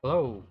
Hello.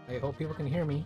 I hope people can hear me.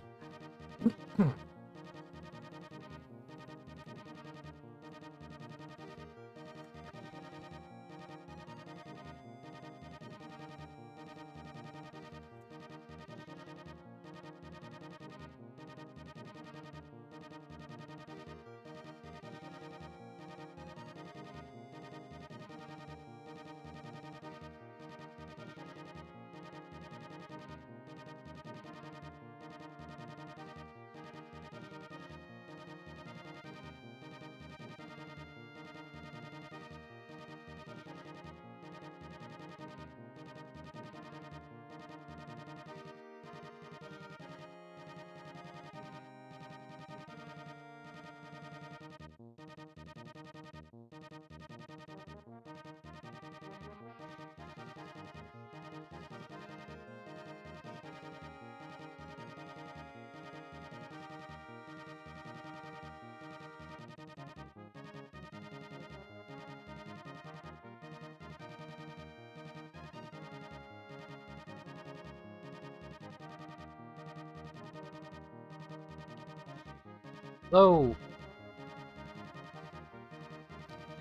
Hello.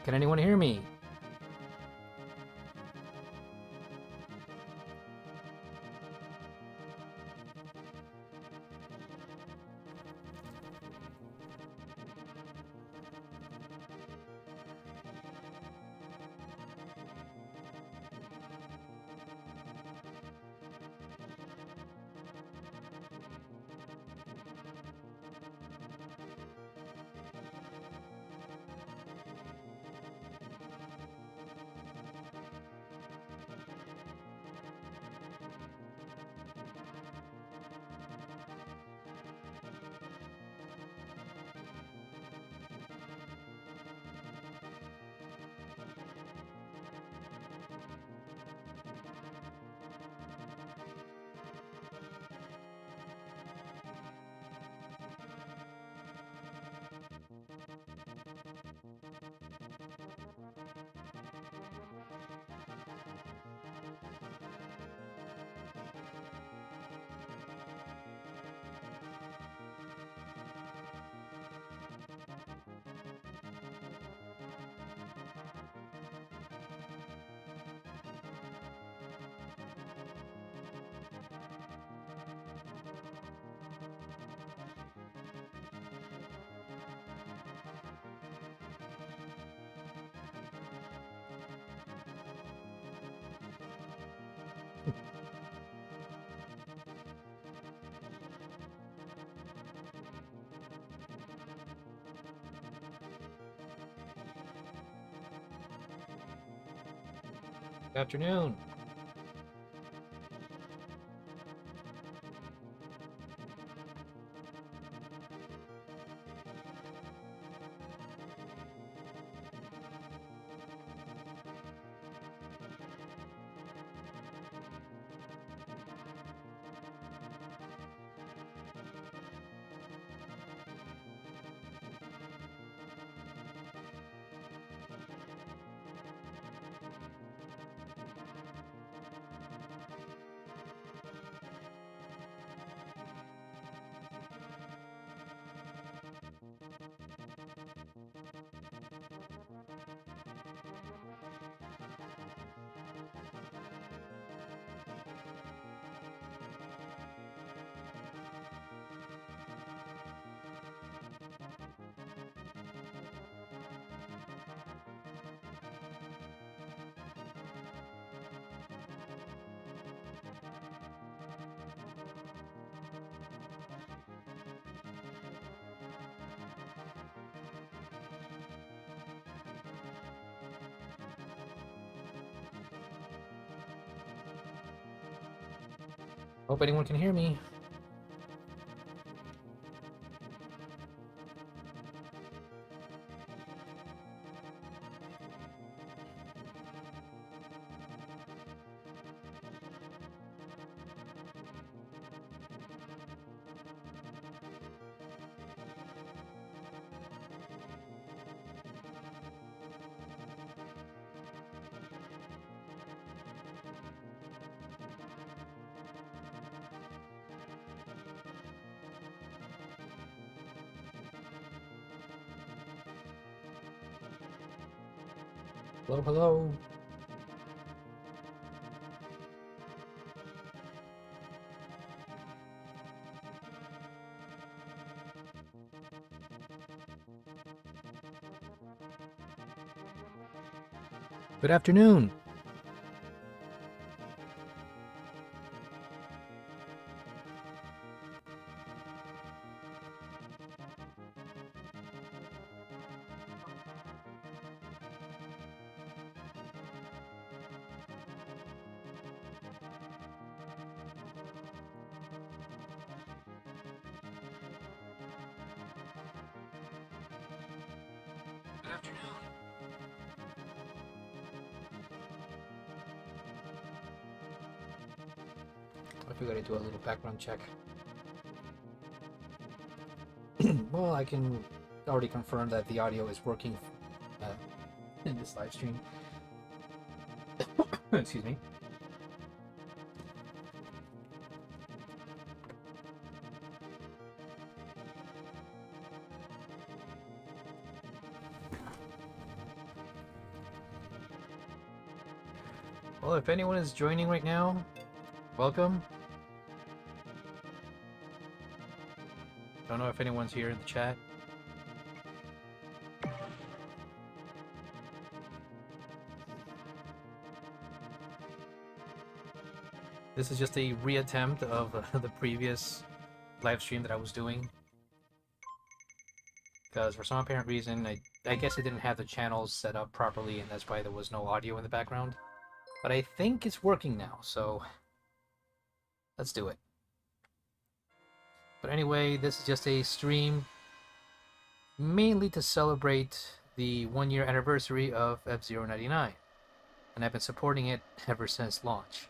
Can anyone hear me? Good afternoon. Hope anyone can hear me. Hello, hello. Good afternoon. Good afternoon. I figured I'd do a little background check. Well, I can already confirm that the audio is working in this live stream. Excuse me. Well, if anyone is joining right now, welcome. Don't know if anyone's here in the chat. This is just a reattempt of the previous live stream that I was doing. Because for some apparent reason, I guess I didn't have the channels set up properly, and that's why there was no audio in the background. But I think it's working now, so let's do it. But anyway, this is just a stream mainly to celebrate the 1-year anniversary of Fzero 99, and I've been supporting it ever since launch.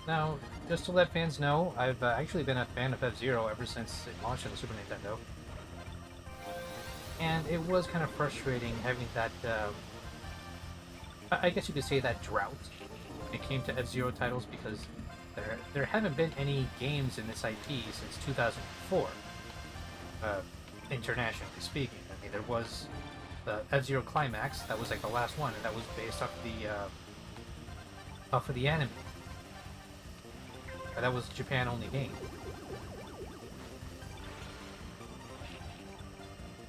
Now, just to let fans know, I've actually been a fan of Fzero ever since it launched on the Super Nintendo. And it was kind of frustrating having that, I guess you could say that drought when it came to Fzero titles, because there haven't been any games in this IP since 2004, internationally speaking. I mean, there was the Fzero Climax, that was like the last one, and that was based off of the anime. That was a Japan-only game.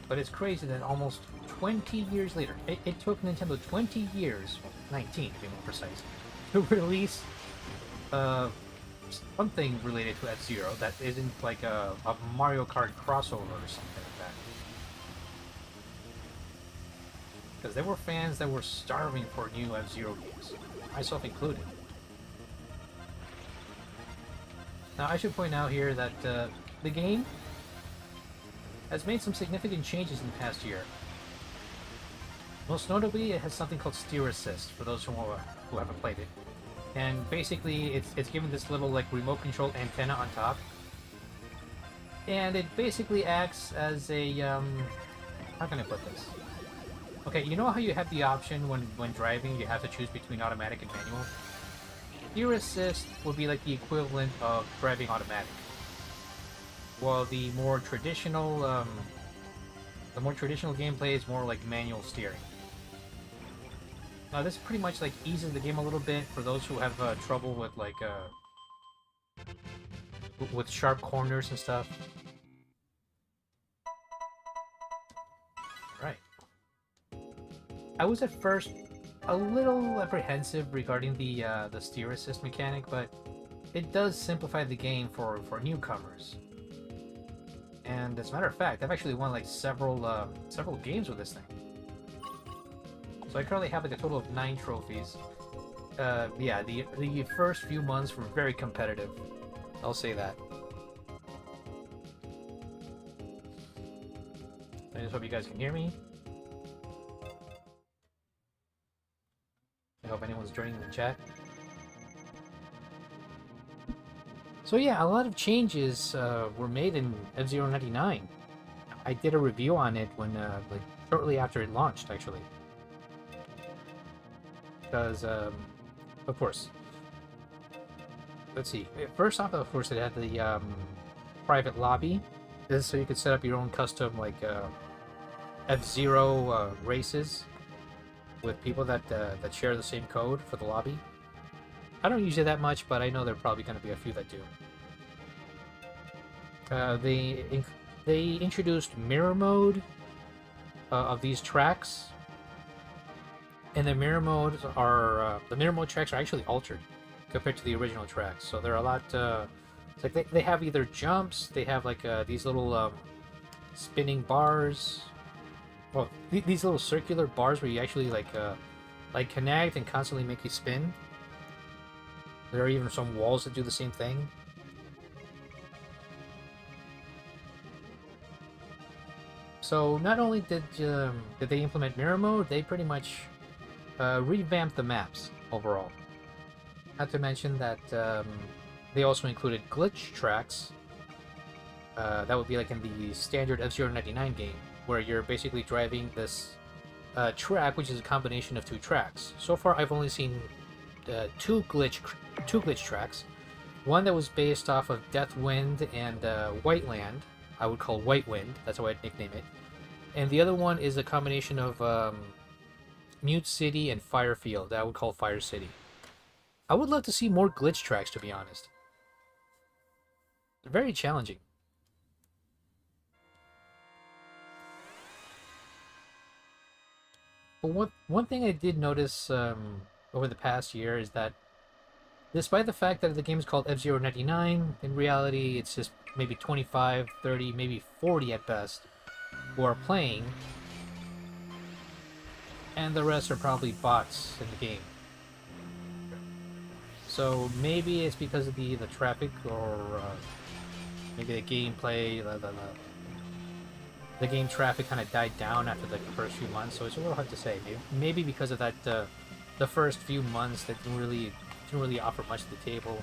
But it's crazy that almost 20 years later, it took Nintendo 20 years, 19 to be more precise, to release something related to F-Zero that isn't like a Mario Kart crossover or something like that. Because there were fans that were starving for new F-Zero games, myself included. Now, I should point out here that the game has made some significant changes in the past year. Most notably, it has something called Steer Assist, for those who haven't played it. And basically, it's given this little like remote control antenna on top. And it basically acts as a, how can I put this? Okay, you know how you have the option when driving, you have to choose between automatic and manual? Steer Assist would be like the equivalent of driving automatic. Well, the more traditional gameplay is more like manual steering. Now, this pretty much like eases the game a little bit for those who have trouble with like with sharp corners and stuff. Right. I was at first a little apprehensive regarding the steer assist mechanic, but it does simplify the game for newcomers. And as a matter of fact, I've actually won like several games with this thing. So I currently have like a total of 9 trophies. Yeah, the first few months were very competitive. I'll say that. I just hope you guys can hear me. I hope anyone's joining in the chat. So yeah, a lot of changes were made in Fzero 99. I did a review on it when, like, shortly after it launched, actually. Because, of course, let's see. First off, of course, it had the private lobby. This is so you could set up your own custom, like, Fzero races with people that share the same code for the lobby. I don't use it that much, but I know there are probably going to be a few that do. They introduced mirror mode of these tracks, and the mirror mode tracks are actually altered compared to the original tracks. So they're a lot. It's like they have either jumps, they have like these little spinning bars. Well, these little circular bars where you actually like connect and constantly make you spin. There are even some walls that do the same thing. So not only did they implement mirror mode, they pretty much revamped the maps overall. Not to mention that they also included glitch tracks. That would be like in the standard Fzero 99 game, where you're basically driving this track, which is a combination of 2 tracks. So far, I've only seen two glitch tracks. One that was based off of Deathwind and Whiteland. I would call Whitewind. That's how I'd nickname it. And the other one is a combination of Mute City and Firefield. I would call Fire City. I would love to see more glitch tracks, to be honest. They're very challenging. But one thing I did notice over the past year is that despite the fact that the game is called Fzero 99, in reality it's just maybe 25, 30, maybe 40 at best who are playing, and the rest are probably bots in the game. So maybe it's because of the traffic, or maybe the gameplay, the game traffic kind of died down after the first few months, so it's a little hard to say. Maybe because of that, the first few months that didn't really offer much to the table.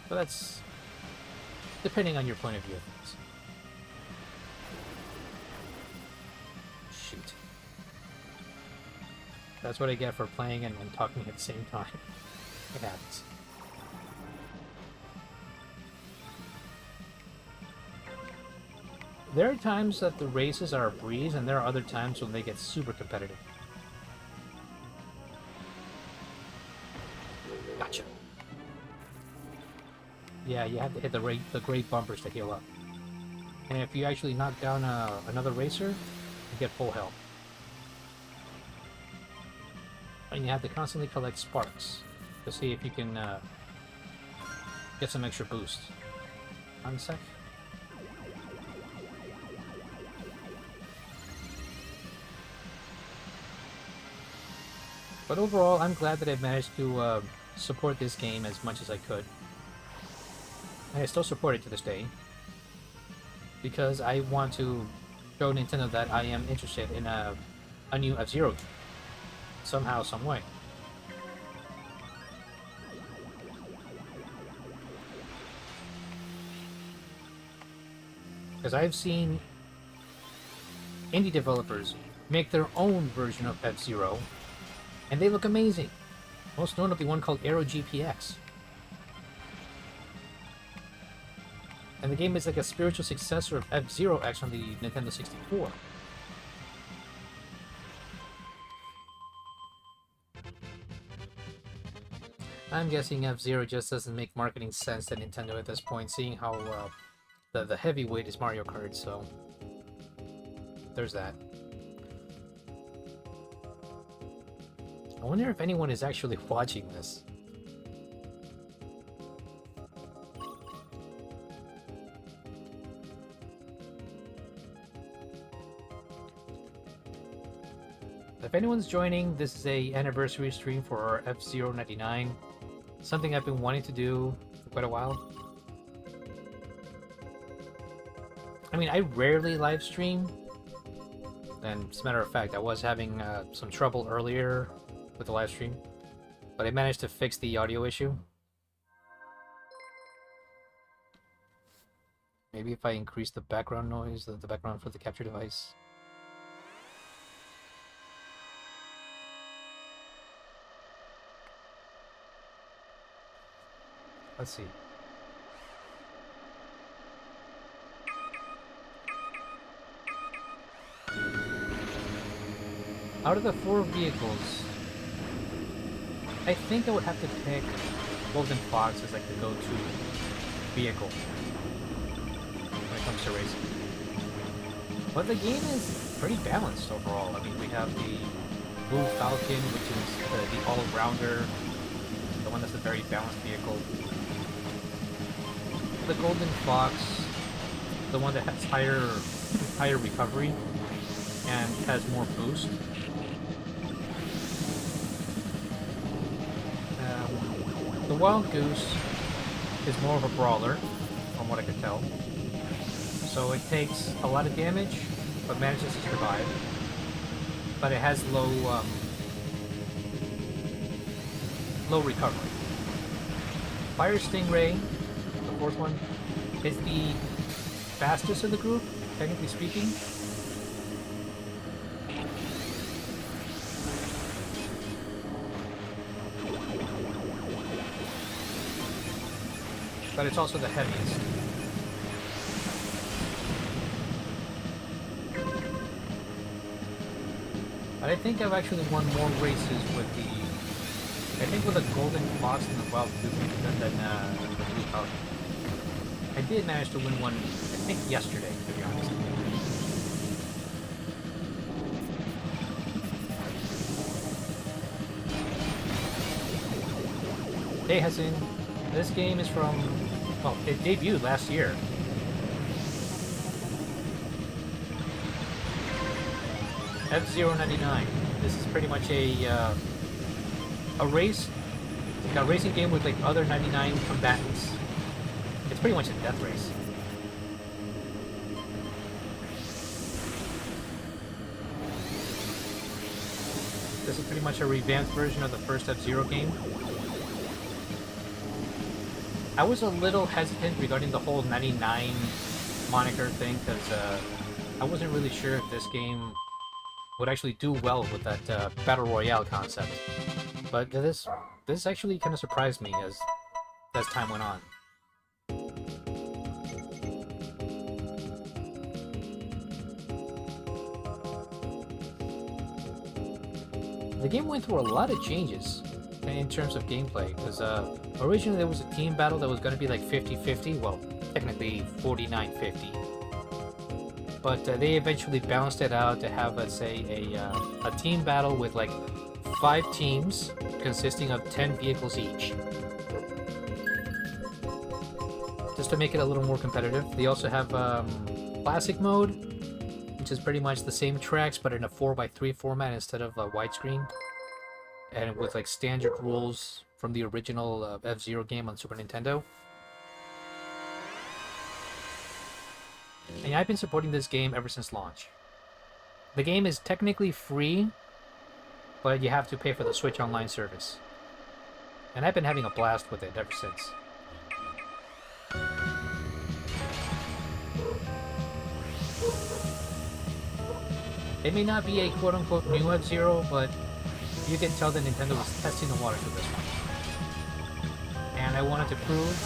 But that's depending on your point of view of things. Shoot. That's what I get for playing and talking at the same time. It happens. There are times that the races are a breeze, and there are other times when they get super competitive. Gotcha. Yeah, you have to hit the great bumpers to heal up. And if you actually knock down another racer, you get full health. And you have to constantly collect sparks to see if you can get some extra boost. 1 sec. But overall, I'm glad that I've managed to support this game as much as I could. And I still support it to this day, because I want to show Nintendo that I am interested in a new F-Zero game, somehow, some way. Because I've seen indie developers make their own version of F-Zero, and they look amazing. Most notably one called Aero GPX. And the game is like a spiritual successor of F-Zero X on the Nintendo 64. I'm guessing F-Zero just doesn't make marketing sense to Nintendo at this point, seeing how the heavyweight is Mario Kart, so there's that. I wonder if anyone is actually watching this. If anyone's joining, this is a anniversary stream for Fzero 99. Something I've been wanting to do for quite a while. I mean, I rarely live stream. And as a matter of fact, I was having some trouble earlier with the live stream. But I managed to fix the audio issue. Maybe if I increase the background noise, the background for the capture device. Let's see. Out of the 4 vehicles, I think I would have to pick Golden Fox as like the go-to vehicle when it comes to racing. But the game is pretty balanced overall. I mean, we have the Blue Falcon, which is the all-rounder, the one that's a very balanced vehicle. The Golden Fox, the one that has higher recovery and has more boost. The Wild Goose is more of a brawler, from what I could tell. So it takes a lot of damage, but manages to survive. But it has low recovery. Fire Stingray, the 4th one, is the fastest of the group, technically speaking. But it's also the heaviest. But I think I've actually won more races with the Golden Fox and the Wild Goose than the Blue Falcon. I did manage to win one, I think yesterday, to be honest. Hey Hassan, this game is from, well, it debuted last year. Fzero 99. This is pretty much a race, like a racing game with like other 99 combatants. It's pretty much a death race. This is pretty much a revamped version of the first Fzero game. I was a little hesitant regarding the whole 99 moniker thing because I wasn't really sure if this game would actually do well with that battle royale concept. But this actually kind of surprised me as time went on. The game went through a lot of changes in terms of gameplay, because originally there was a team battle that was going to be like 50-50, well, technically 49-50. But they eventually balanced it out to have, let's say, a team battle with like 5 teams consisting of 10 vehicles each. Just to make it a little more competitive. They also have classic mode, which is pretty much the same tracks but in a 4x3 format instead of widescreen. And with like standard rules from the original Fzero game on Super Nintendo. And I've been supporting this game ever since launch. The game is technically free, but you have to pay for the Switch Online service. And I've been having a blast with it ever since. It may not be a quote-unquote new F-Zero, but you can tell that Nintendo was testing the waters with this one. And I wanted to prove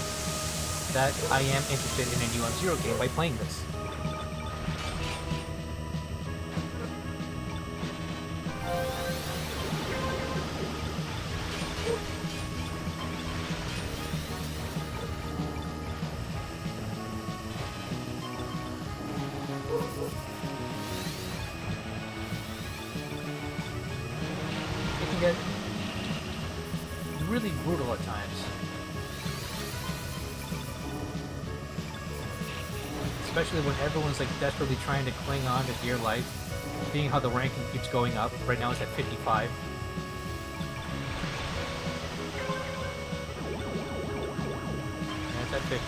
that I am interested in a new F-Zero game by playing this. Really brutal at times. Especially when everyone's like desperately trying to cling on to dear life. seeing how the ranking keeps going up. Right now it's at 55. And it's at 50.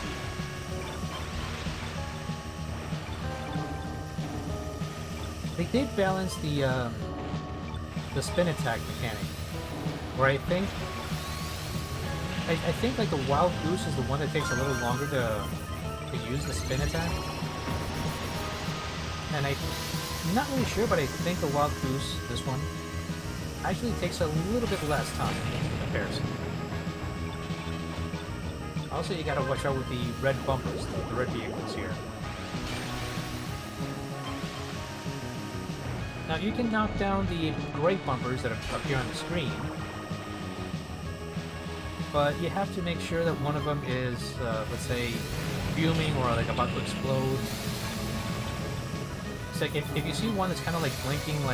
They did balance the spin attack mechanic, where I think like the Wild Goose is the one that takes a little longer to use the spin attack. And I'm not really sure, but I think the Wild Goose, this one, actually takes a little bit less time in comparison. Also, you gotta watch out with the red bumpers, the red vehicles here. Now, you can knock down the gray bumpers that appear on the screen, but you have to make sure that one of them is, let's say, fuming or like about to explode. It's like if you see one that's kind of like blinking,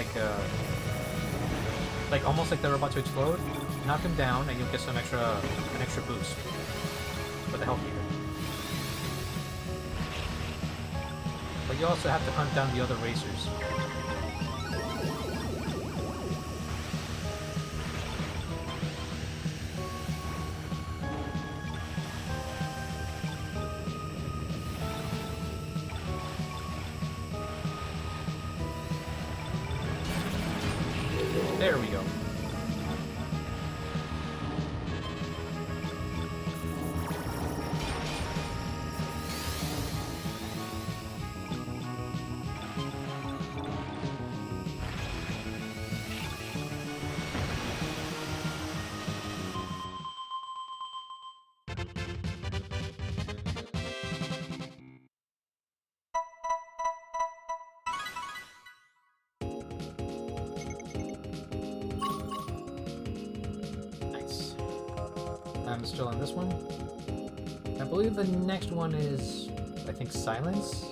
like almost like they're about to explode, knock them down and you'll get an extra boost for the health meter. But you also have to hunt down the other racers. There we go. I'm still on this one. I believe the next one is, I think, Silence?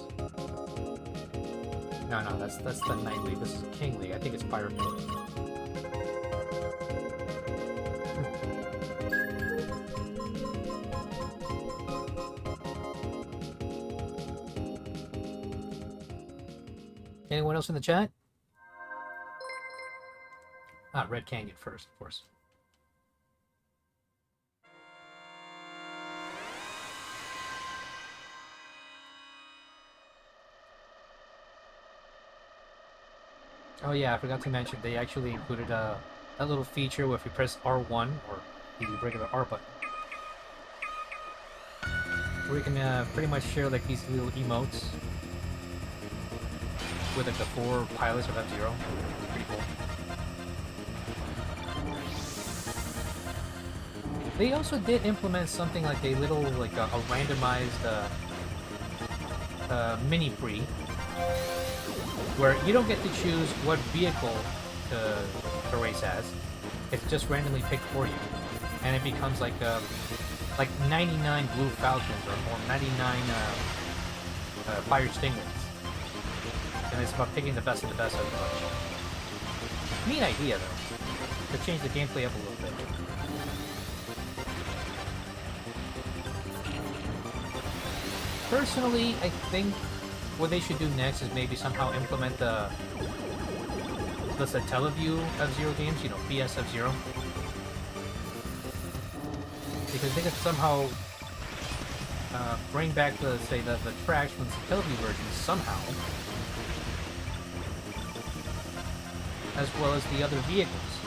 No, that's the Knightly. This is Kingly. I think it's Pirate Mode. Anyone else in the chat? Ah, Red Canyon first, of course. Oh yeah, I forgot to mention, they actually included a little feature where if you press R1, or the regular R button, where you can pretty much share like these little emotes with like the 4 pilots of F-Zero. Pretty cool. They also did implement something like a little, like a randomized mini pre, where you don't get to choose what vehicle to race as. It's just randomly picked for you, and it becomes like 99 Blue Falcons or 99 Fire Stingrays, and it's about picking the best of the best out of the bunch. Neat idea though, to change the gameplay up a little bit. Personally, I think what they should do next is maybe somehow implement the Satellaview F-Zero games, you know, BS F-Zero. Because they could somehow bring back the tracks from the Satellaview version somehow, as well as the other vehicles.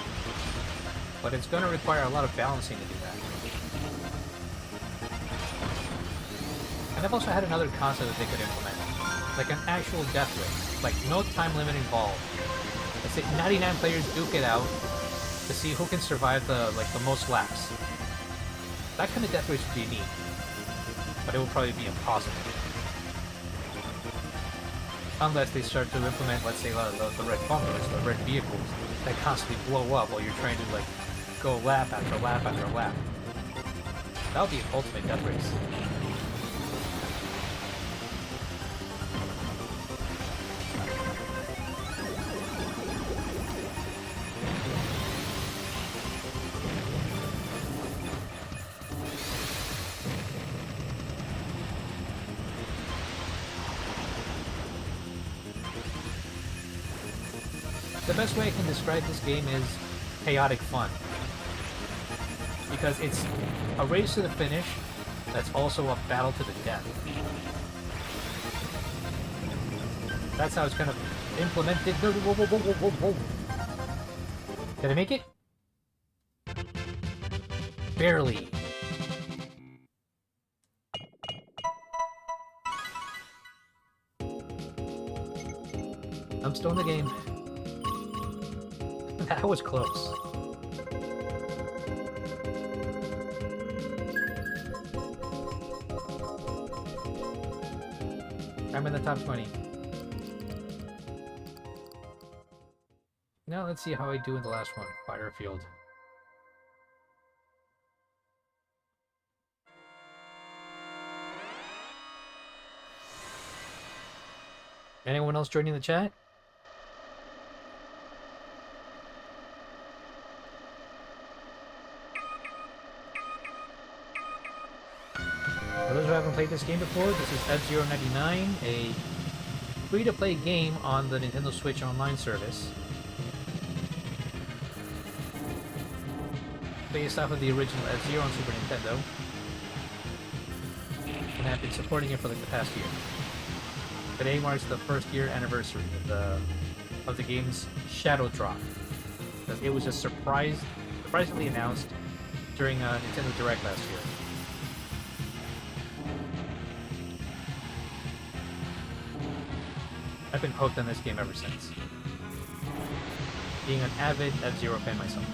But it's going to require a lot of balancing to do that. And I've also had another concept that they could implement, like an actual death race, like no time limit involved. Let's say 99 players duke it out to see who can survive the most laps. That kind of death race would be neat, but it would probably be impossible. Unless they start to implement, let's say, the red bumpers, the red vehicles, that constantly blow up while you're trying to, like, go lap after lap after lap. That would be an ultimate death race. the best way I can describe this game is chaotic fun. Because it's a race to the finish that's also a battle to the death. That's how it's kind of implemented. Whoa, whoa, whoa, whoa, whoa, whoa. Did I make it? Barely. I'm still in the game. That was close. I'm in the top 20. Now let's see how I do in the last one. Firefield. Anyone else joining the chat? For those who haven't played this game before, this is Fzero 99, a free-to-play game on the Nintendo Switch Online service. Based off of the original Fzero on Super Nintendo. And I've been supporting it for like the past year. Today marks the first year anniversary of the game's Shadow Drop. It was just surprisingly announced during Nintendo Direct last year. I've been hooked on this game ever since. Being an avid Fzero fan myself.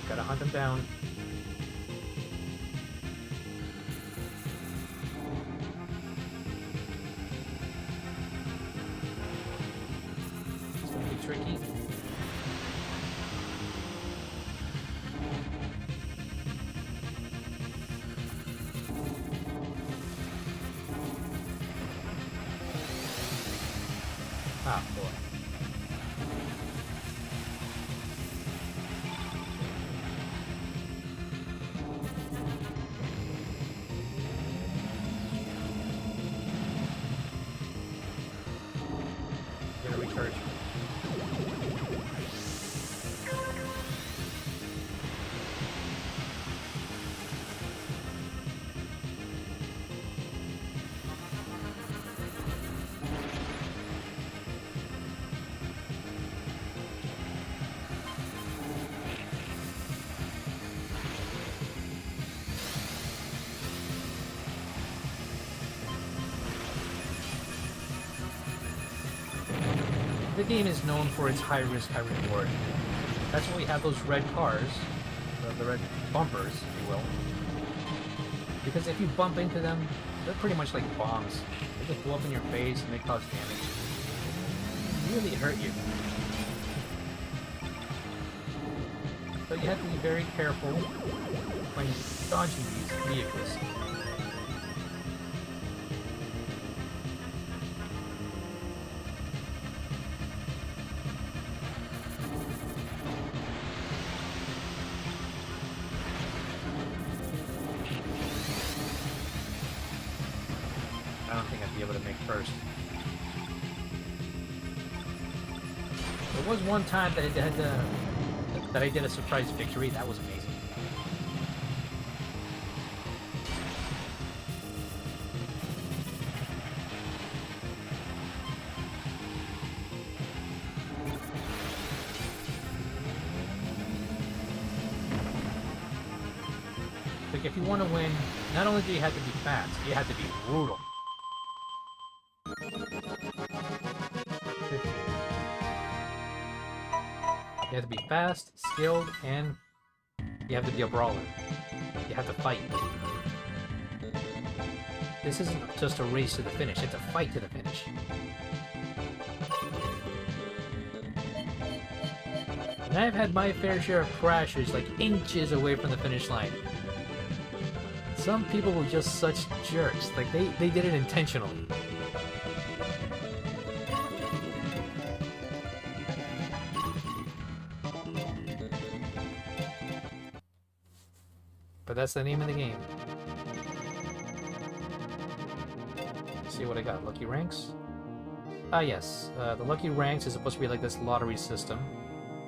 Gotta hunt them down. It's gonna be tricky. Ah, boy. Gonna recharge. The game is known for its high risk, high reward. That's why we have those red cars, the red bumpers, if you will. Because if you bump into them, they're pretty much like bombs. They just blow up in your face and they cause damage. They really hurt you. So you have to be very careful when dodging these vehicles. I don't think I'd be able to make first. There was one time that I did a surprise victory. That was amazing. Like if you want to win, not only do you have to be fast, you have to be brutal. You have to be fast, skilled, and you have to be a brawler. You have to fight. This isn't just a race to the finish, it's a fight to the finish. And I've had my fair share of crashes like inches away from the finish line. Some people were just such jerks, like they did it intentionally. But that's the name of the game. Let's see what I got. Lucky ranks? Ah, yes. The lucky ranks is supposed to be like this lottery system,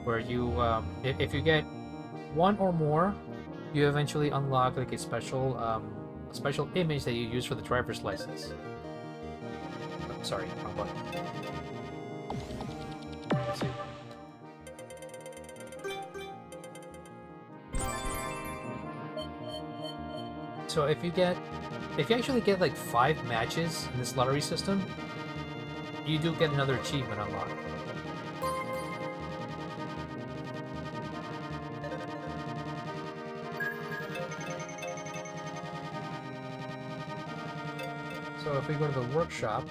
where you, if you get one or more, you eventually unlock like a special image that you use for the driver's license. Oh, sorry, wrong button. Let's see. So if you actually get like 5 matches in this lottery system, you do get another achievement unlocked. So if we go to the workshop,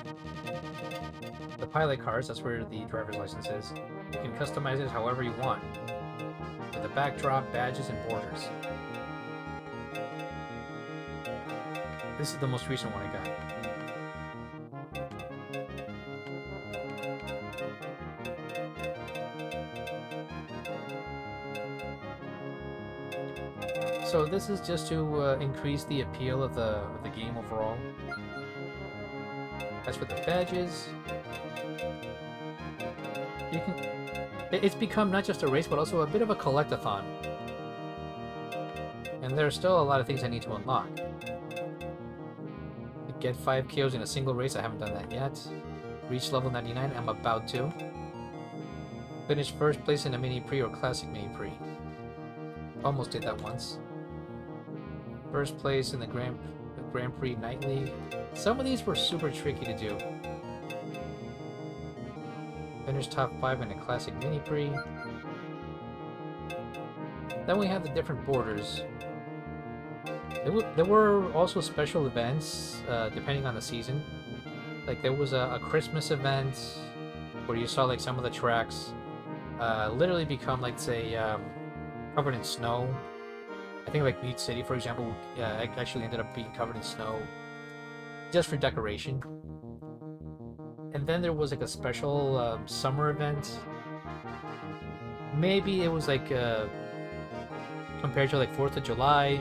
the pilot cars, that's where the driver's license is, you can customize it however you want, with the backdrop, badges, and borders. This is the most recent one I got. So this is just to increase the appeal of the game overall. As for the badges, it's become not just a race, but also a bit of a collectathon. And there's still a lot of things I need to unlock. Get 5 kills in a single race, I haven't done that yet. Reach level 99, I'm about to. Finish first place in a mini pre or classic mini pre. Almost did that once. First place in the Grand Prix Night League. Some of these were super tricky to do. Finish top 5 in a classic mini pre. Then we have the different borders. There were also special events depending on the season. Like there was a Christmas event where you saw like some of the tracks literally become like say covered in snow. I think like Beach City, for example, actually ended up being covered in snow just for decoration. And then there was like a special summer event. Maybe it was like compared to like 4th of July.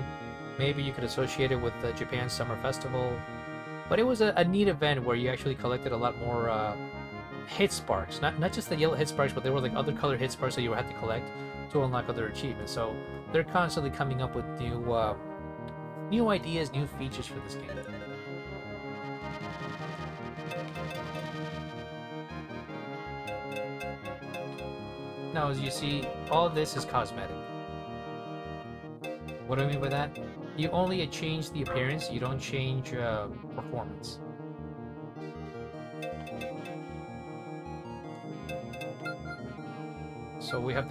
Maybe you could associate it with the Japan Summer Festival. But it was a neat event where you actually collected a lot more hit sparks. Not just the yellow hit sparks, but there were like other colored hit sparks that you had to collect to unlock other achievements. So they're constantly coming up with new ideas, new features for this game. Now, as you see, all this is cosmetic. What do I mean by that? You only change the appearance, you don't change performance. So we have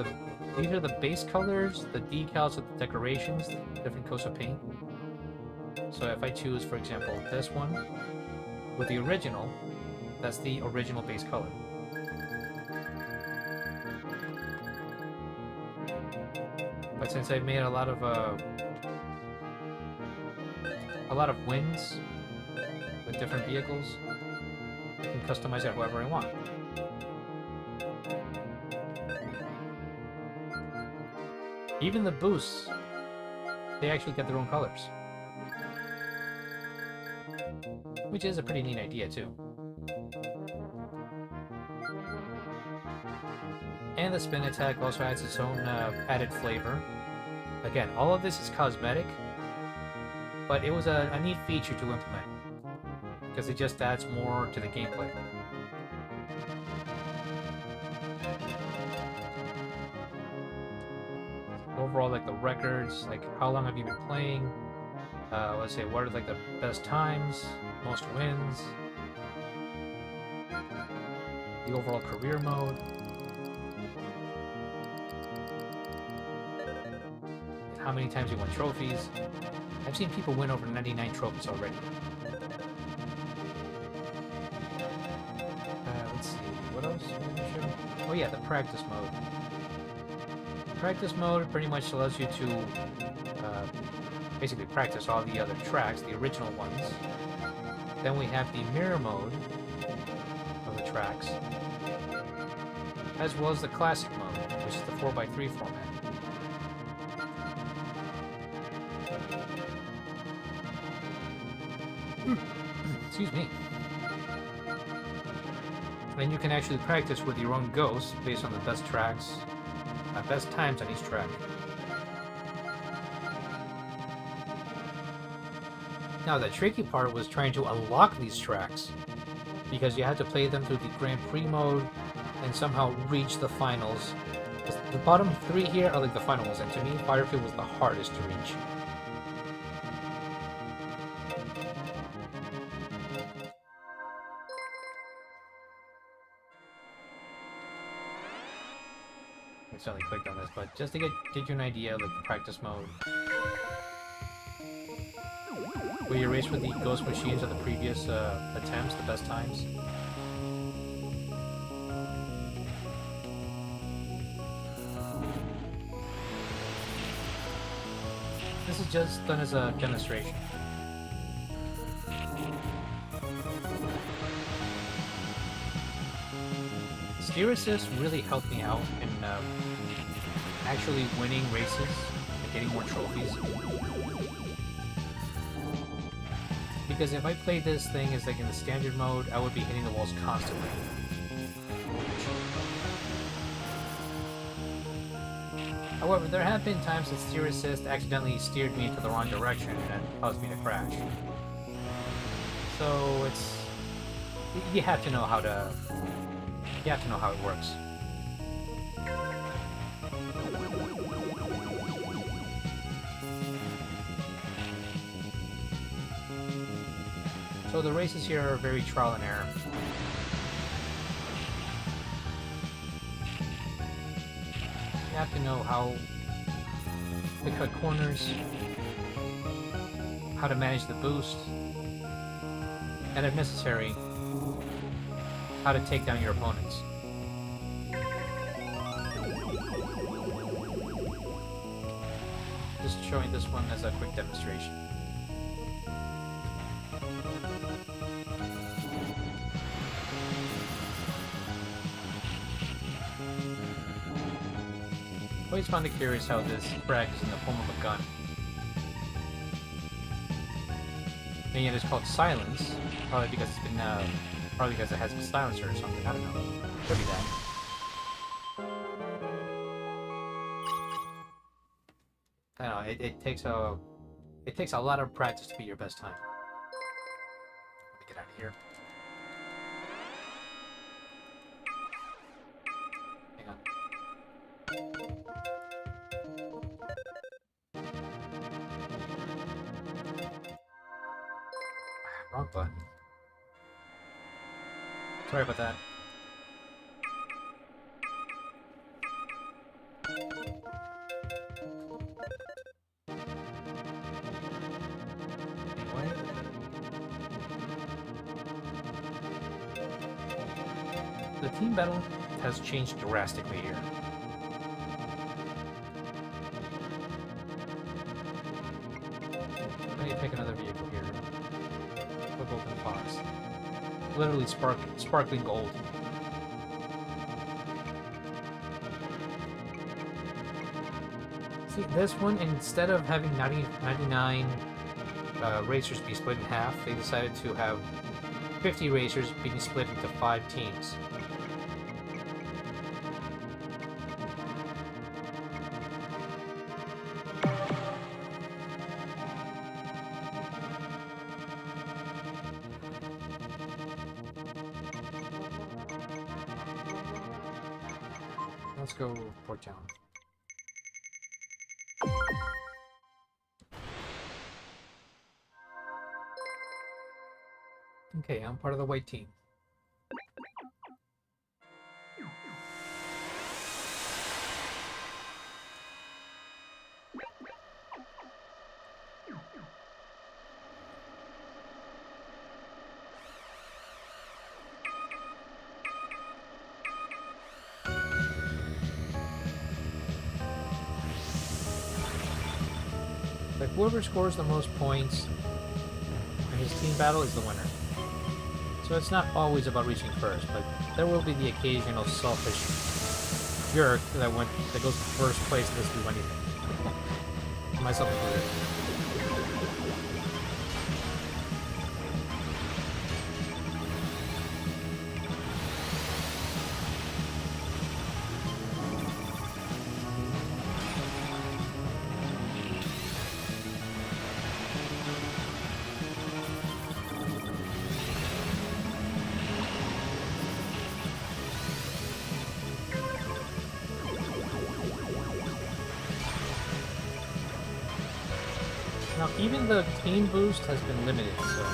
these are the base colors, the decals with the decorations, different coats of paint. So if I choose, for example, this one with the original, that's the original base color. But since I've made a lot of wins with different vehicles, I can customize it however I want. Even the boosts, they actually get their own colors, which is a pretty neat idea too. And the spin attack also adds its own added flavor. Again, all of this is cosmetic, but it was a neat feature to implement because it just adds more to the gameplay. Overall, like the records, like how long have you been playing? Let's say, what are like the best times, most wins, the overall career mode. How many times you won trophies. I've seen people win over 99 trophies already. Let's see, what else? Oh yeah, the practice mode. Practice mode pretty much allows you to basically practice all the other tracks, the original ones. Then we have the mirror mode of the tracks, as well as the classic mode, which is the 4x3 format. Excuse me. And you can actually practice with your own ghosts based on the best tracks, best times on each track. Now, the tricky part was trying to unlock these tracks, because you had to play them through the Grand Prix mode and somehow reach the finals. The bottom 3 here are like the finals, and to me, Firefield was the hardest to reach. I certainly clicked on this, but just to get you an idea, like the practice mode, where you race with the ghost machines of the previous attempts, the best times. This is just done as a demonstration. Steer Assist really helped me out in actually winning races and getting more trophies. Because if I played this thing as like in the standard mode, I would be hitting the walls constantly. However, there have been times that Steer Assist accidentally steered me into the wrong direction and caused me to crash. So it's... you have to know how to... you have to know how it works. So the races here are very trial and error. You have to know how to cut corners, how to manage the boost, and if necessary, how to take down your opponents. Just showing this one as a quick demonstration. Always found it curious how this frag is in the form of a gun. And yet it's called Silence, probably because it's been, probably because it has a silencer or something, I don't know. Could be that. I don't know, it takes a lot of practice to be your best time. Let me get out of here. Hang on. Wrong button. Sorry about that. Anyway. The team battle has changed drastically here. I need to pick another vehicle here. Flip open the box. Literally sparkling gold. See, this one, instead of having 99 racers be split in half, they decided to have 50 racers being split into 5 teams. Let's go Port Town. Okay, I'm part of the white team. But whoever scores the most points in his team battle is the winner. So it's not always about reaching first, but there will be the occasional selfish jerk that goes first place and doesn't do anything. Myself included. Now, even the cane boost has been limited, so...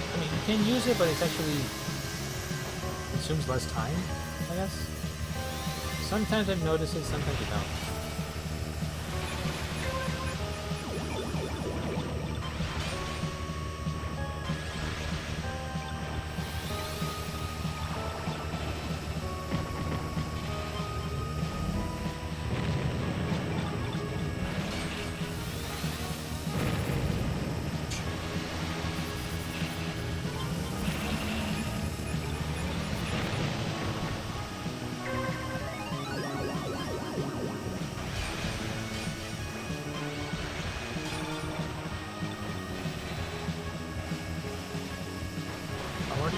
I mean, you can use it, but it's actually... consumes less time, I guess? Sometimes I've noticed it, sometimes I don't.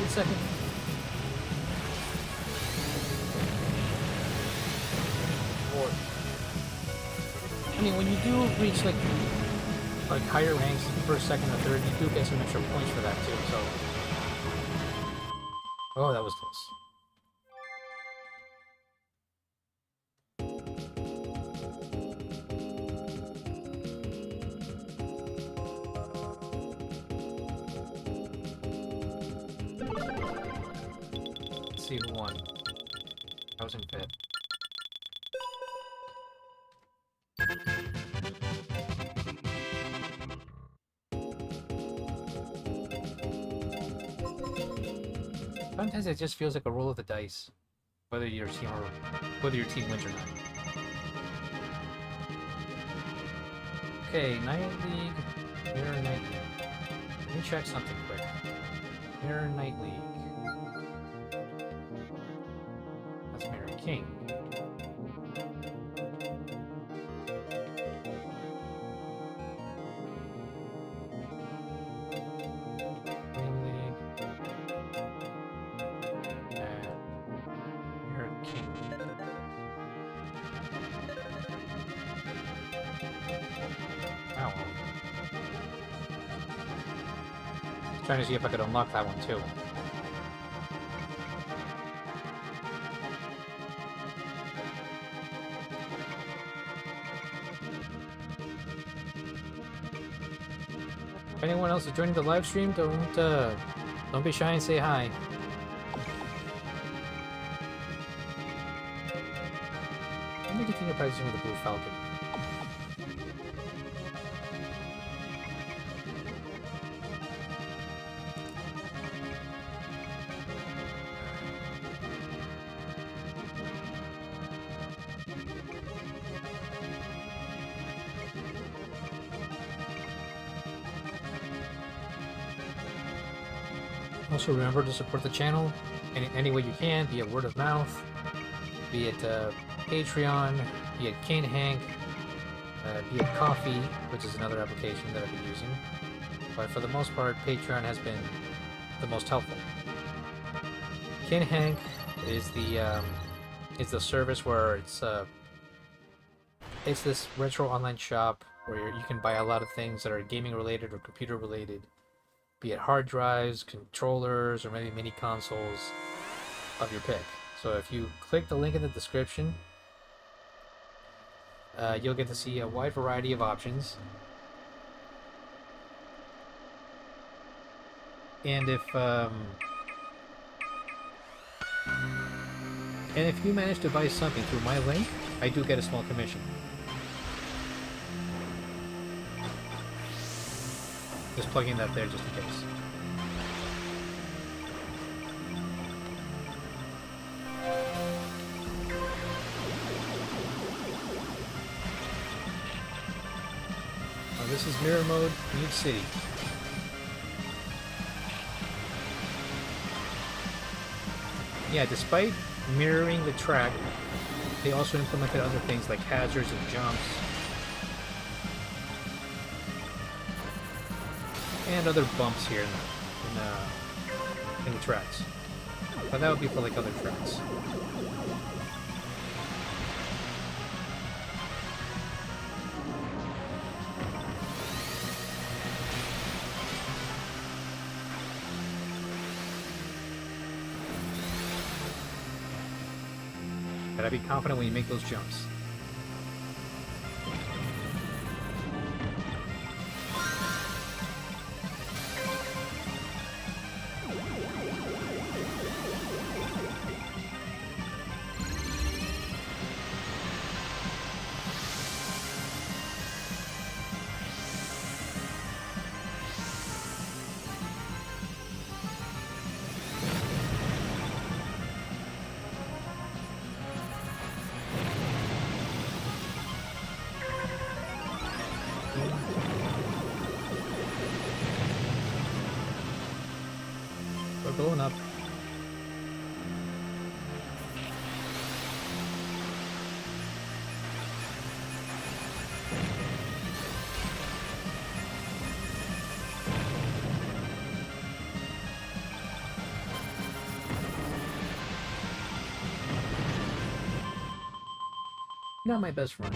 Second. I mean, when you do reach like higher ranks, first, second, or third, you do get some extra points for that too. So, oh, that was close. See who won. I was in fifth. Sometimes it just feels like a roll of the dice, whether your team wins or not. Okay, Night League, Mirror Night League. Let me check something quick. Mirror Night League. That's Mirror King. Green League. And Mirror King. Oh well. Trying to see if I could unlock that one too. If anyone else is joining the live stream, don't be shy and say hi. Let me continue practicing with the Blue Falcon. Also remember to support the channel in any way you can, be it word of mouth, be it Patreon, be it Kinhank, be it Coffee, which is another application that I've been using. But for the most part, Patreon has been the most helpful. Kinhank is the service where it's this retro online shop where you can buy a lot of things that are gaming related or computer related. Be it hard drives, controllers, or maybe mini consoles of your pick. So if you click the link in the description, you'll get to see a wide variety of options. And if you manage to buy something through my link, I do get a small commission. Just plugging that there just in case. Now this is mirror mode, Need City. Yeah, despite mirroring the track, they also implemented other things like hazards and jumps. And other bumps here in the tracks. But that would be for like other tracks. Gotta be confident when you make those jumps. blown up. Not my best run.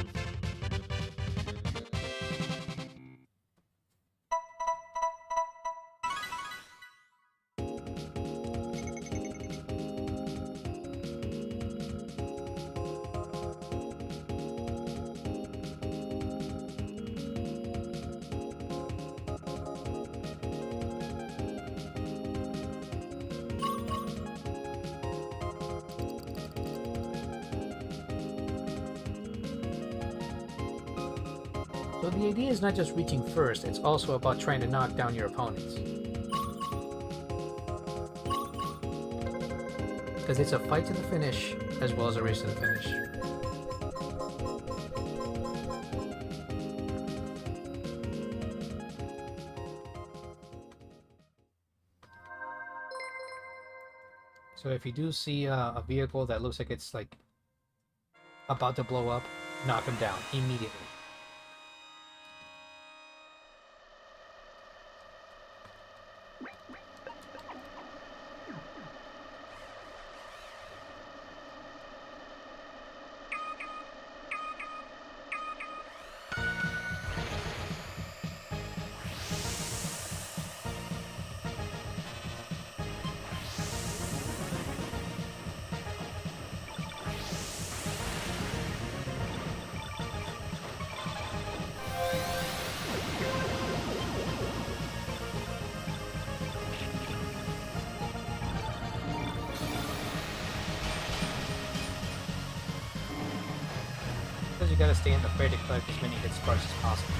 So the idea is not just reaching first, it's also about trying to knock down your opponents. Because it's a fight to the finish, as well as a race to the finish. So if you do see a vehicle that looks like it's like about to blow up, knock him down immediately. Because you gotta stay in the fray to collect as many hit sparks as possible.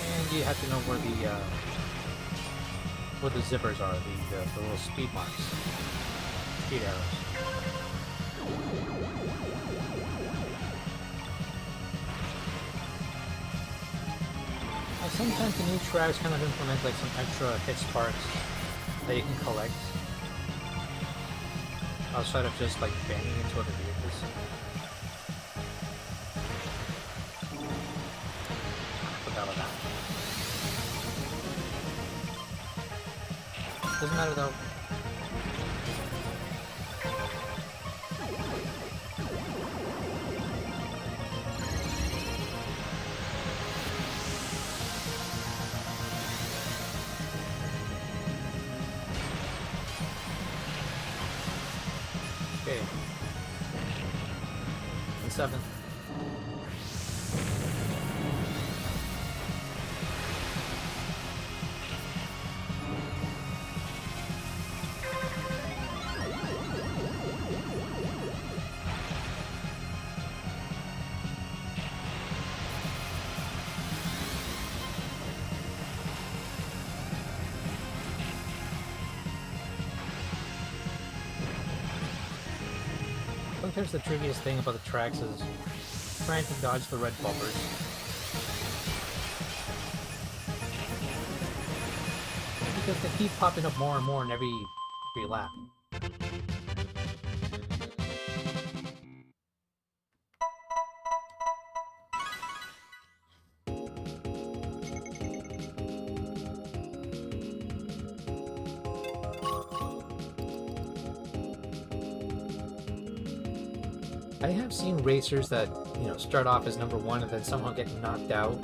And you have to know where the zippers are, the little speed marks. Speed arrows. Sometimes the new tracks kind of implement like some extra hit sparks that you can collect outside of just like banging into other vehicles. Forgot about that. Doesn't matter though. Okay. And 7th. Sometimes the trickiest thing about the tracks is trying to dodge the red bumpers. Because they keep popping up more and more in every lap. I have seen racers that, you know, start off as number 1 and then somehow get knocked out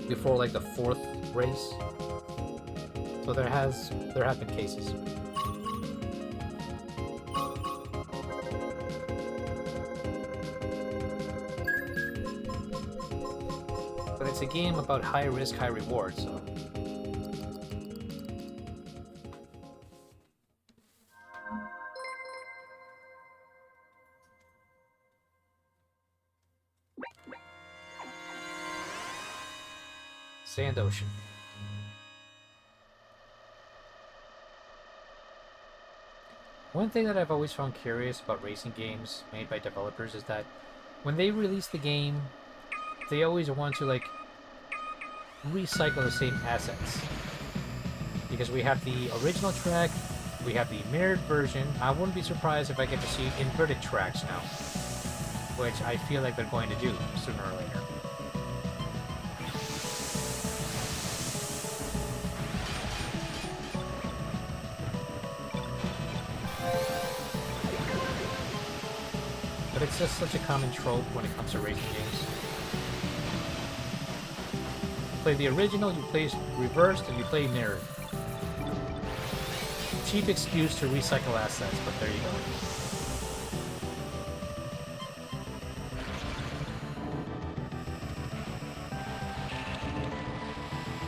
before like the 4th race. So there have been cases. But it's a game about high risk, high reward, so Sand Ocean. One thing that I've always found curious about racing games made by developers is that when they release the game, they always want to like recycle the same assets. Because we have the original track, we have the mirrored version. I wouldn't be surprised if I get to see inverted tracks now, which I feel like they're going to do sooner or later. But it's just such a common trope when it comes to racing games. You play the original, you play reversed, and you play mirrored. Cheap excuse to recycle assets, but there you go.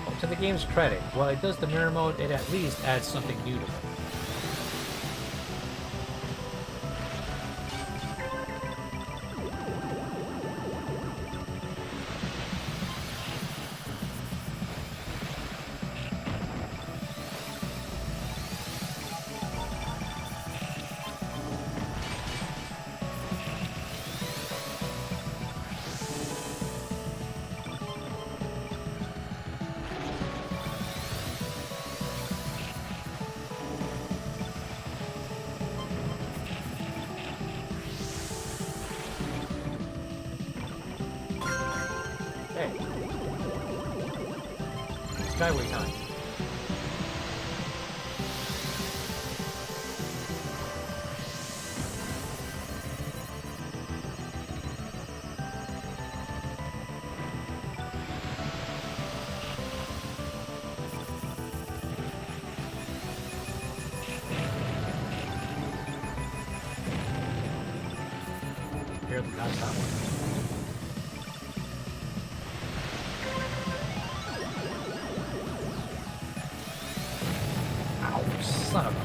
Well, to the game's credit, while it does the mirror mode, it at least adds something new to it. Skyway time. Here, that's that one. Son of a...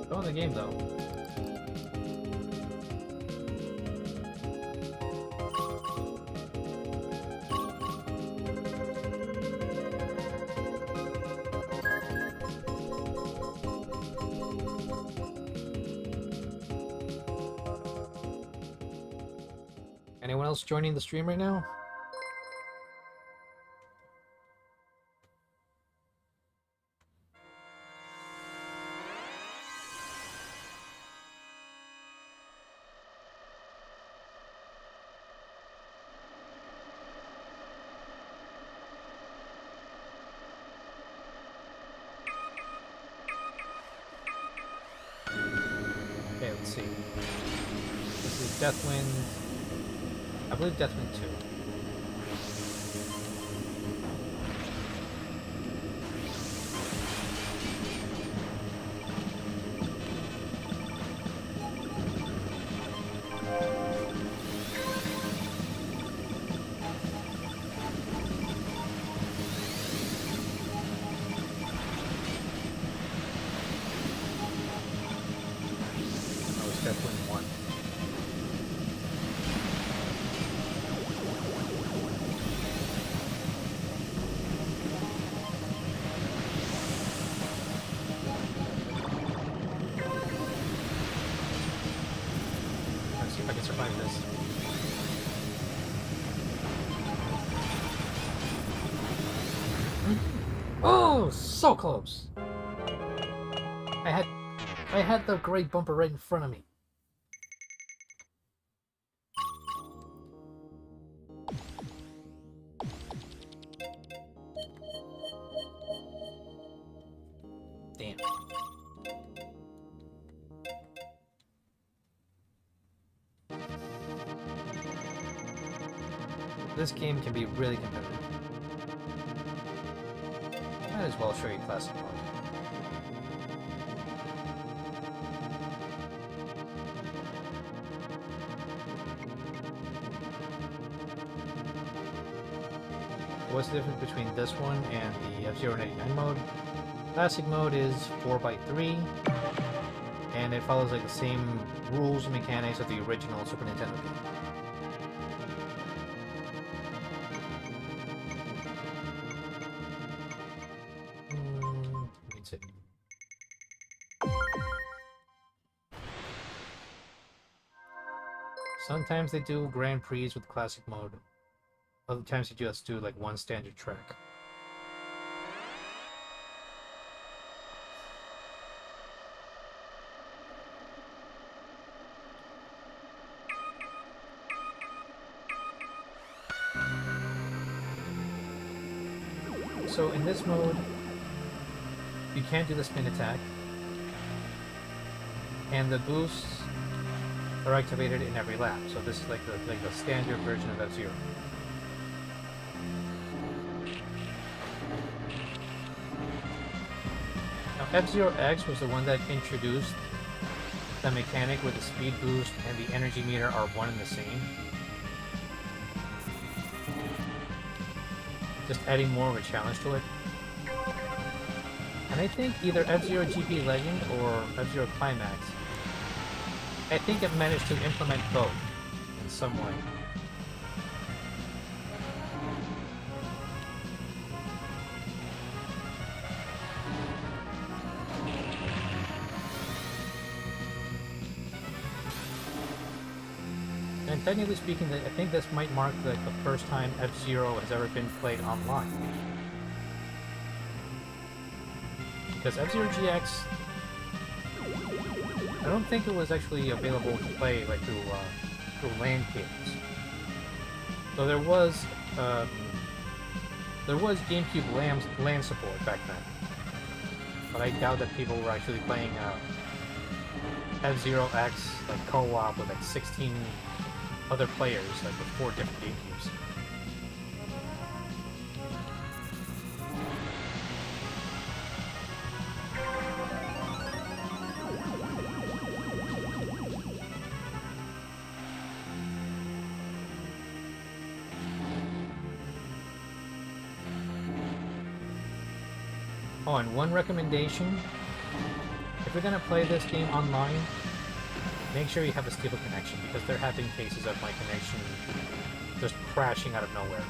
Go in the game though. Anyone else joining the stream right now? Okay, let's see. This is Deathwind. I believe Deathwind 2. If I can survive this. Oh, so close. I had the great bumper right in front of me. Damn. This game can be really competitive. Might as well show you classic mode. What's the difference between this one and the F-Zero 99 mode? Classic mode is 4x3, and it follows like the same rules and mechanics of the original Super Nintendo game. Let me see. Sometimes they do Grand Prix with classic mode. Other times they just do like one standard track. So in this mode, you can't do the spin attack, and the boosts are activated in every lap. So this is like the standard version of F-Zero. Now F-Zero X was the one that introduced the mechanic where the speed boost and the energy meter are one and the same. Just adding more of a challenge to it. And I think either F-Zero GP Legend or F-Zero Climax, I think it managed to implement both in some way. And technically speaking, I think this might mark the first time F-Zero has ever been played online. Because F-Zero GX, I don't think it was actually available to play like through LAN cables. So there was GameCube LAN support back then, but I doubt that people were actually playing F-Zero X like co-op with like 16 other players, like with 4 different GameCubes. Oh, and one recommendation, if you're gonna play this game online, make sure you have a stable connection, because there have been cases of my connection just crashing out of nowhere.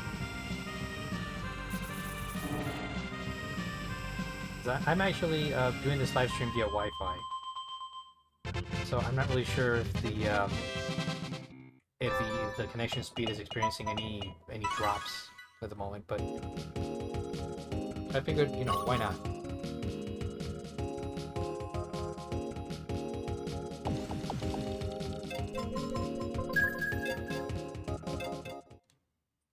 I'm actually doing this live stream via Wi-Fi, so I'm not really sure if the connection speed is experiencing any drops at the moment, but I figured, you know, why not?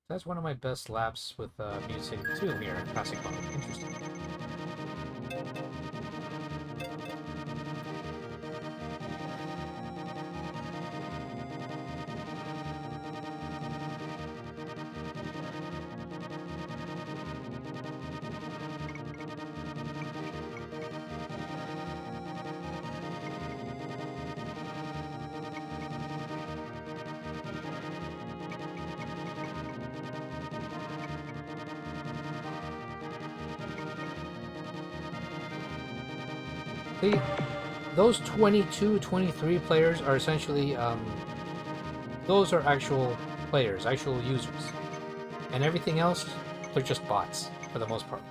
That's one of my best laps with music too here in Classic Mode. Interesting. Those 22, 23 players are essentially, those are actual players, actual users. And everything else, they're just bots, for the most part,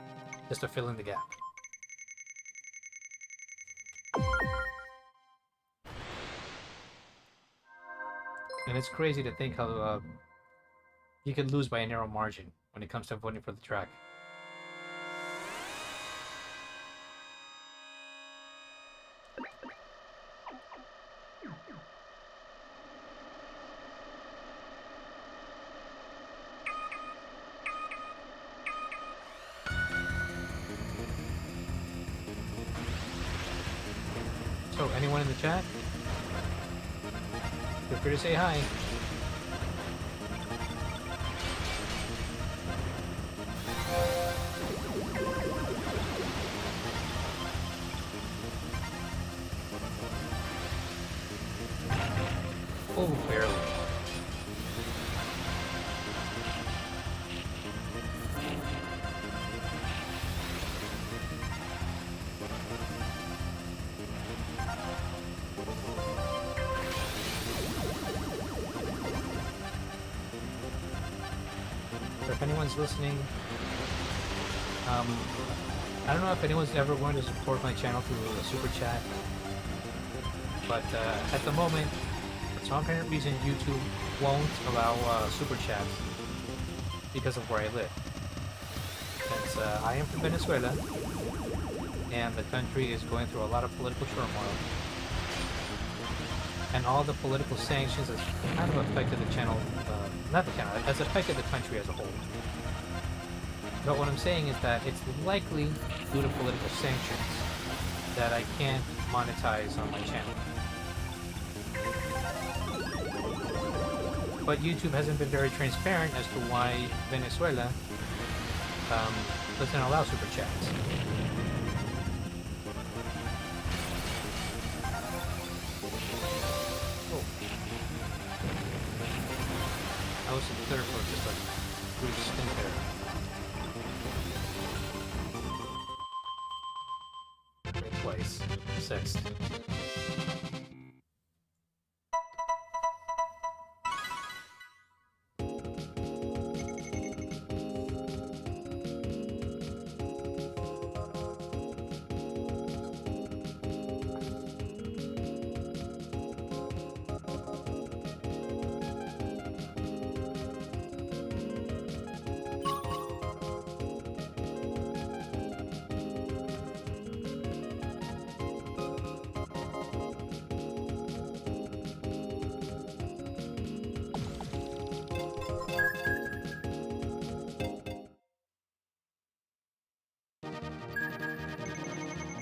just to fill in the gap. And it's crazy to think how you could lose by a narrow margin when it comes to voting for the track. So, anyone in the chat? Feel free to say hi. So if anyone's listening, I don't know if anyone's ever going to support my channel through a super chat, but at the moment, for some apparent reason, YouTube won't allow super chats because of where I live. Since I am from Venezuela, and the country is going through a lot of political turmoil, and all the political sanctions has kind of affected the channel, not the channel, has affected the country as a whole. But what I'm saying is that it's likely, due to political sanctions, that I can't monetize on my channel. But YouTube hasn't been very transparent as to why Venezuela doesn't allow super chats. Oh. I was considered for just a brief stint there. Great place. Sixth.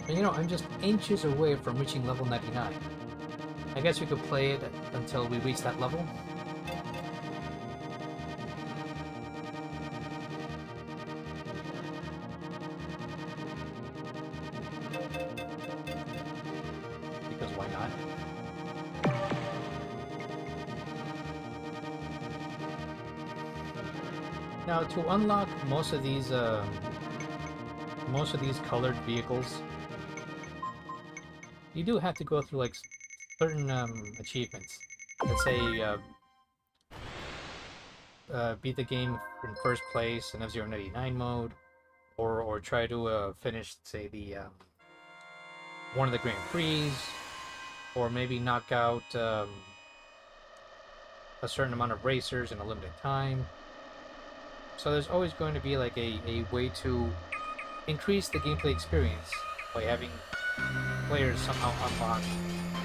And you know, I'm just inches away from reaching level 99. I guess we could play it until we reach that level. Because why not? Now, to unlock most of these colored vehicles, you do have to go through like certain achievements. Let's say beat the game in first place in Fzero 99 mode, or try to finish, say, the one of the Grand Prix, or maybe knock out a certain amount of racers in a limited time. So there's always going to be like a way to increase the gameplay experience by having players somehow unlock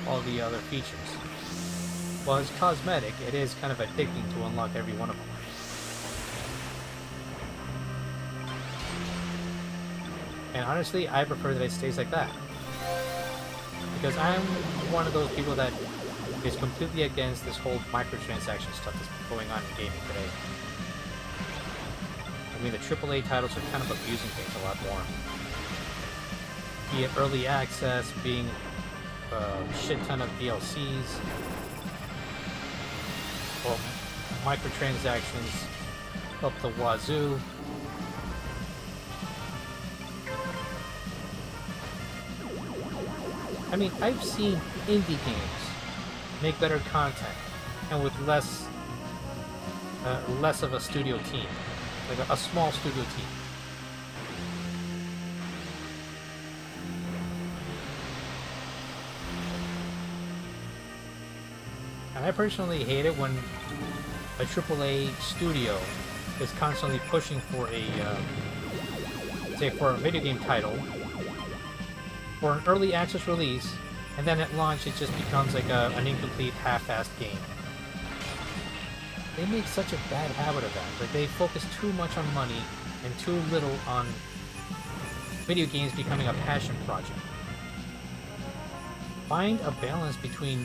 all the other features. While it's cosmetic, it is kind of addicting to unlock every one of them. And honestly, I prefer that it stays like that. Because I'm one of those people that is completely against this whole microtransaction stuff that's going on in gaming today. I mean, the AAA titles are kind of abusing things a lot more. Be it early access, being a shit ton of DLCs, or microtransactions up the wazoo. I mean, I've seen indie games make better content and with less of a studio team, like a small studio team. And I personally hate it when a AAA studio is constantly pushing for a, say, for a video game title, for an early access release, and then at launch it just becomes like an incomplete, half-assed game. They make such a bad habit of that. Like, they focus too much on money and too little on video games becoming a passion project. Find a balance between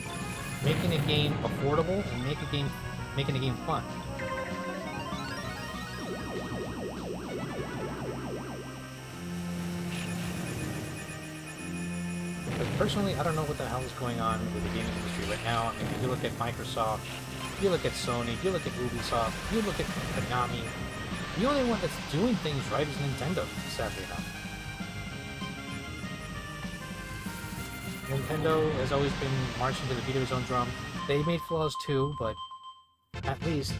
making a game affordable and making a game fun. But personally, I don't know what the hell is going on with the gaming industry right now. I mean, if you look at Microsoft, you look at Sony, you look at Ubisoft, you look at Konami, the only one that's doing things right is Nintendo, sadly enough. Nintendo has always been marching to the beat of his own drum. They made flaws too, but at least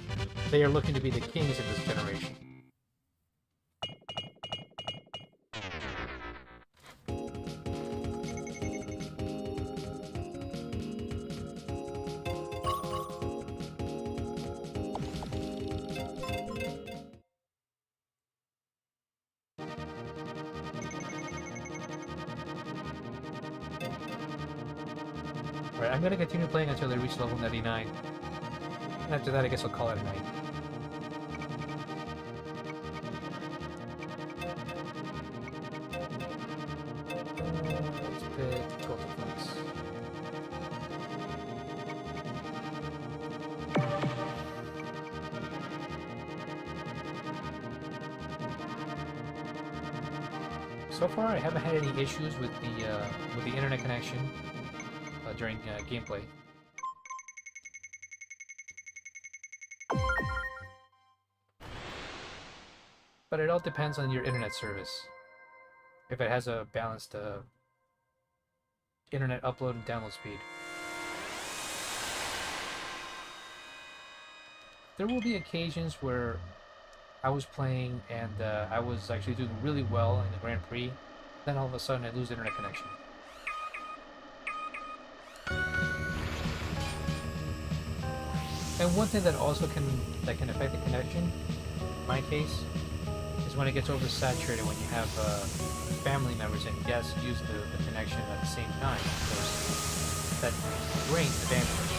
they are looking to be the kings in this generation. Alright, I'm gonna continue playing until I reach level 99. And after that, I guess I'll call it a night. Let's pick Gold Flux. So far, I haven't had any issues with the internet connection during gameplay. But it all depends on your internet service. If it has a balanced internet upload and download speed. There will be occasions where I was playing and I was actually doing really well in the Grand Prix, then all of a sudden I lose internet connection. And one thing that also can affect the connection, in my case, is when it gets oversaturated when you have family members and guests use the connection at the same time. Of course, that drains the bandwidth.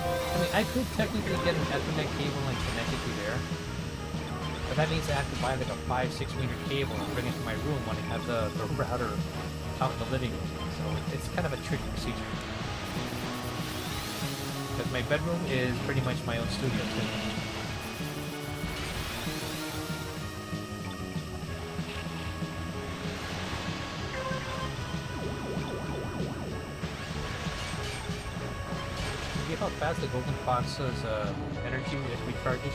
I mean, I could technically get an Ethernet cable and connect it through there, but that means I have to buy like a 5-6 meter cable and bring it to my room when I have the router out in the living room. So it's kind of a tricky procedure. Because my bedroom is pretty much my own studio too. See how fast the Golden Fox's energy recharges?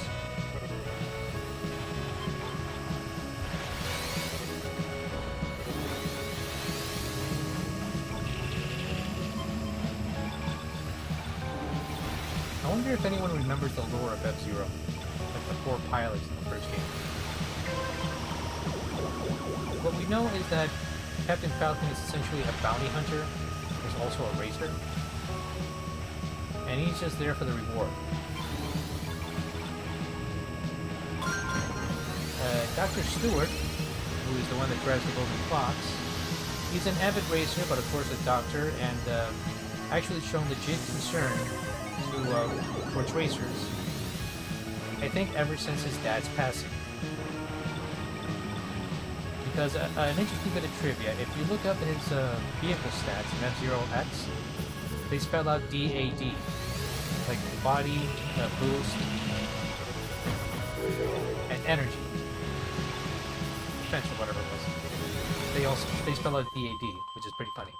I wonder if anyone remembers the lore of Fzero, like the 4 pilots in the first game. What we know is that Captain Falcon is essentially a bounty hunter, who's also a racer, and he's just there for the reward. Dr.Stewart, who is the one that drives the Golden Fox, he's an avid racer, but of course a doctor, and actually shown legit concern towards racers. I think ever since his dad's passing. Because an interesting bit of trivia, if you look up his vehicle stats in F-Zero X, they spell out DAD, like body, boost, and energy. Potential, whatever it was. They spell out DAD, which is pretty funny.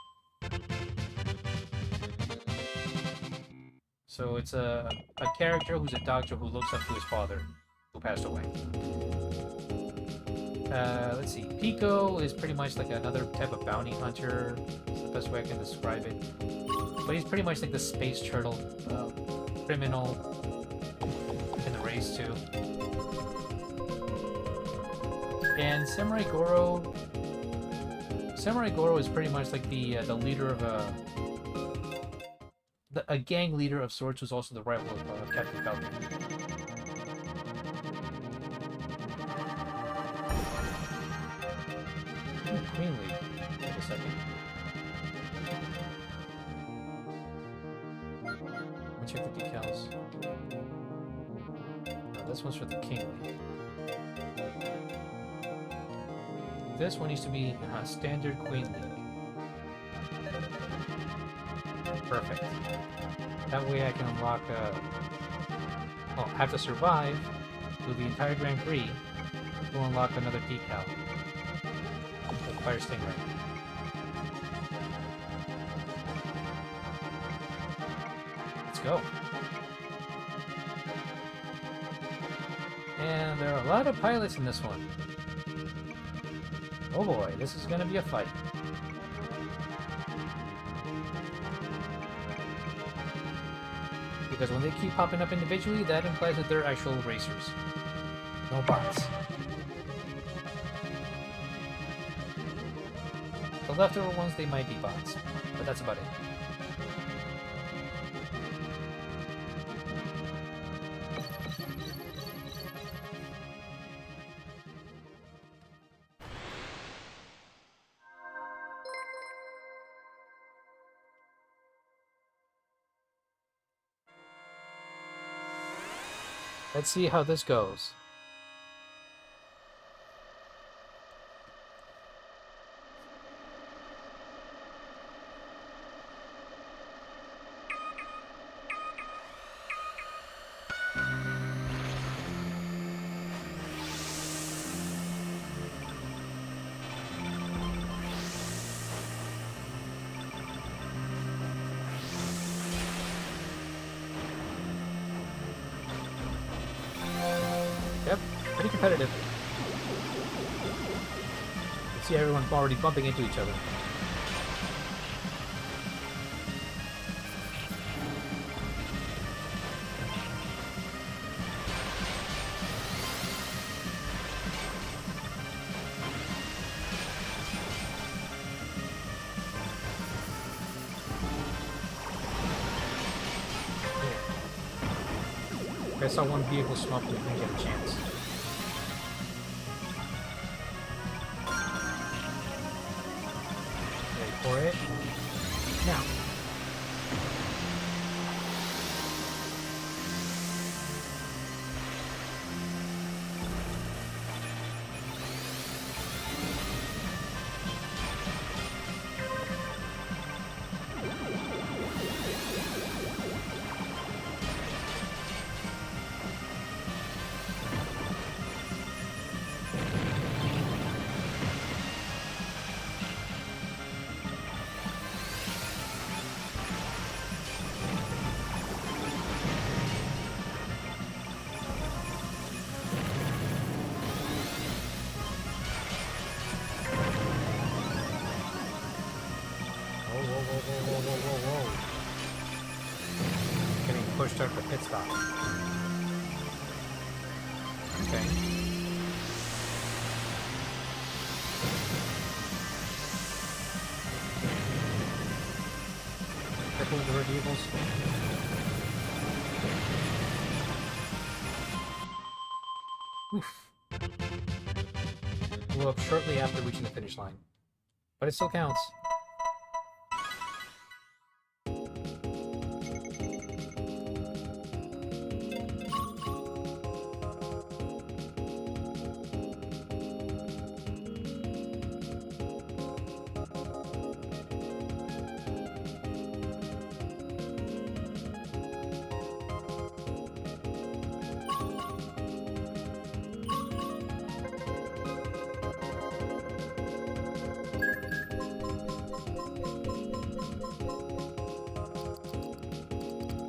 So it's a character who's a doctor who looks up to his father, who passed away. Let's see. Pico is pretty much like another type of bounty hunter. That's the best way I can describe it. But he's pretty much like the space turtle criminal in the race too. And Samurai Goro is pretty much like the leader of a gang leader of sorts, who's also the rival of Captain Falcon. Queen League. Wait a second. Let me check the decals. This one's for the King League. This one needs to be standard Queen League. Perfect. That way I can unlock have to survive through the entire Grand Prix to unlock another decal. The Fire Stingray. Let's go. And there are a lot of pilots in this one. Oh boy, this is gonna be a fight. Because when they keep popping up individually, that implies that they're actual racers. No bots. The leftover ones, they might be bots, but that's about it. Let's see how this goes. Yep, pretty competitive. You see everyone already bumping into each other. If I saw one vehicle smoke, we didn't get a chance. Ready for it? Now. Whoa. Getting pushed out the pit stop. Okay. Careful with the red vehicles. Oof. Blew up shortly after reaching the finish line. But it still counts.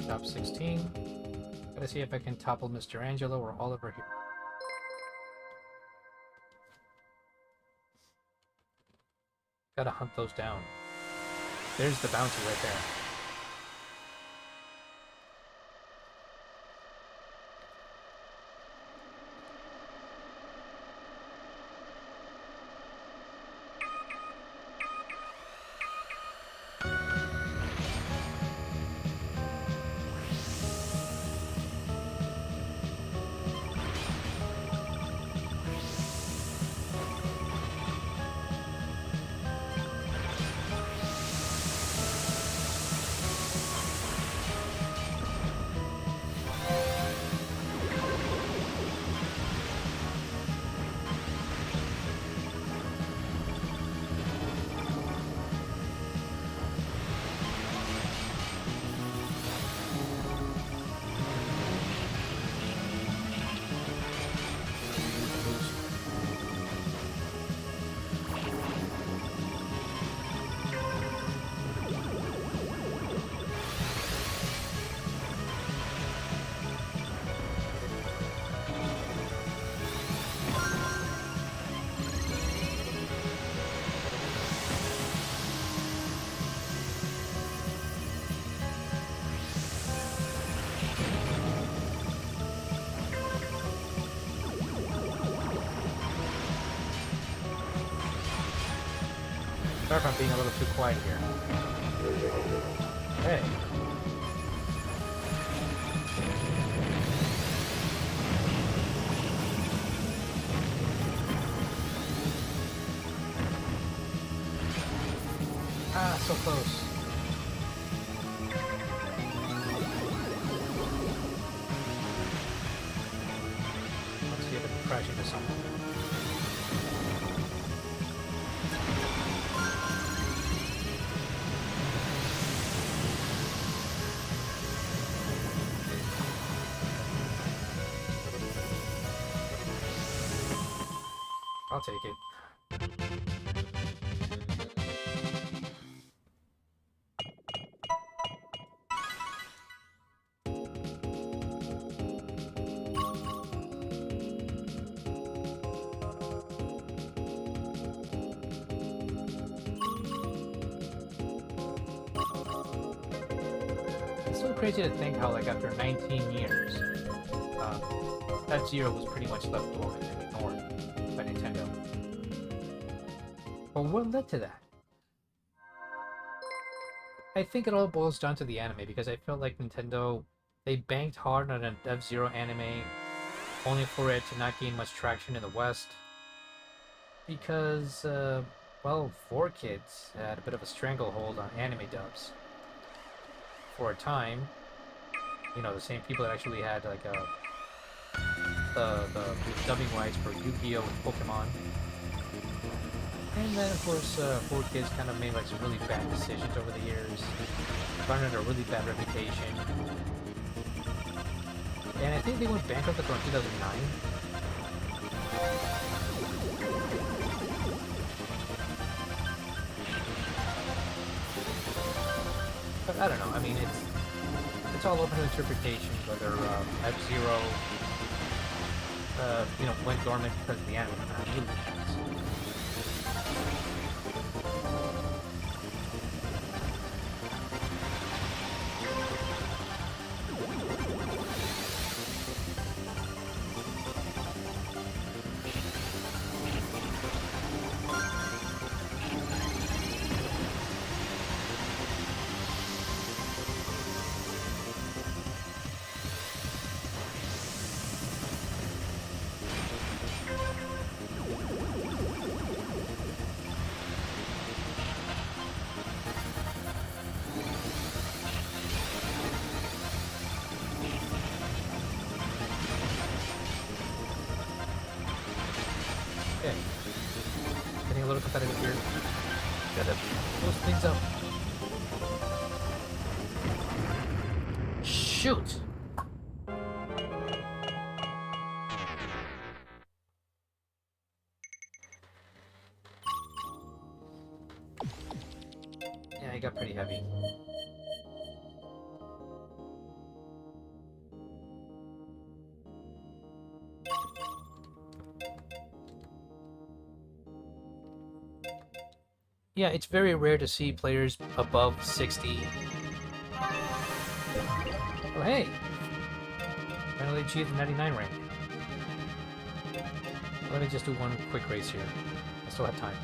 Top 16. Gotta see if I can topple Mr. Angelo or Oliver here. Gotta hunt those down. There's the bounty right there. Sorry if I'm being a little too quiet here. Hey. Ah, so close. crash into someone. I'll take it. It's so crazy to think how, like, after 19 years, Fzero was pretty much left dormant and ignored by Nintendo. But what led to that? I think it all boils down to the anime, because I felt like Nintendo, they banked hard on an Fzero anime, only for it to not gain much traction in the West. Because, well, 4Kids had a bit of a stranglehold on anime dubs. For a time, you know, the same people that actually had, like, the dubbing rights for Yu-Gi-Oh! And Pokemon. And then, of course, 4Kids kind of made, like, some really bad decisions over the years. Garnered a really bad reputation. And I think they went bankrupt around 2009. But I don't know, I mean, it's all open to interpretation, whether Fzero, you know, went dormant because of the anime. It really depends. Okay. Getting a little competitive here. Gotta close things up. Shoot! Yeah, it got pretty heavy. Yeah, it's very rare to see players above 60. Oh, hey! Finally achieved the 99 rank. Let me just do one quick race here. I still have time.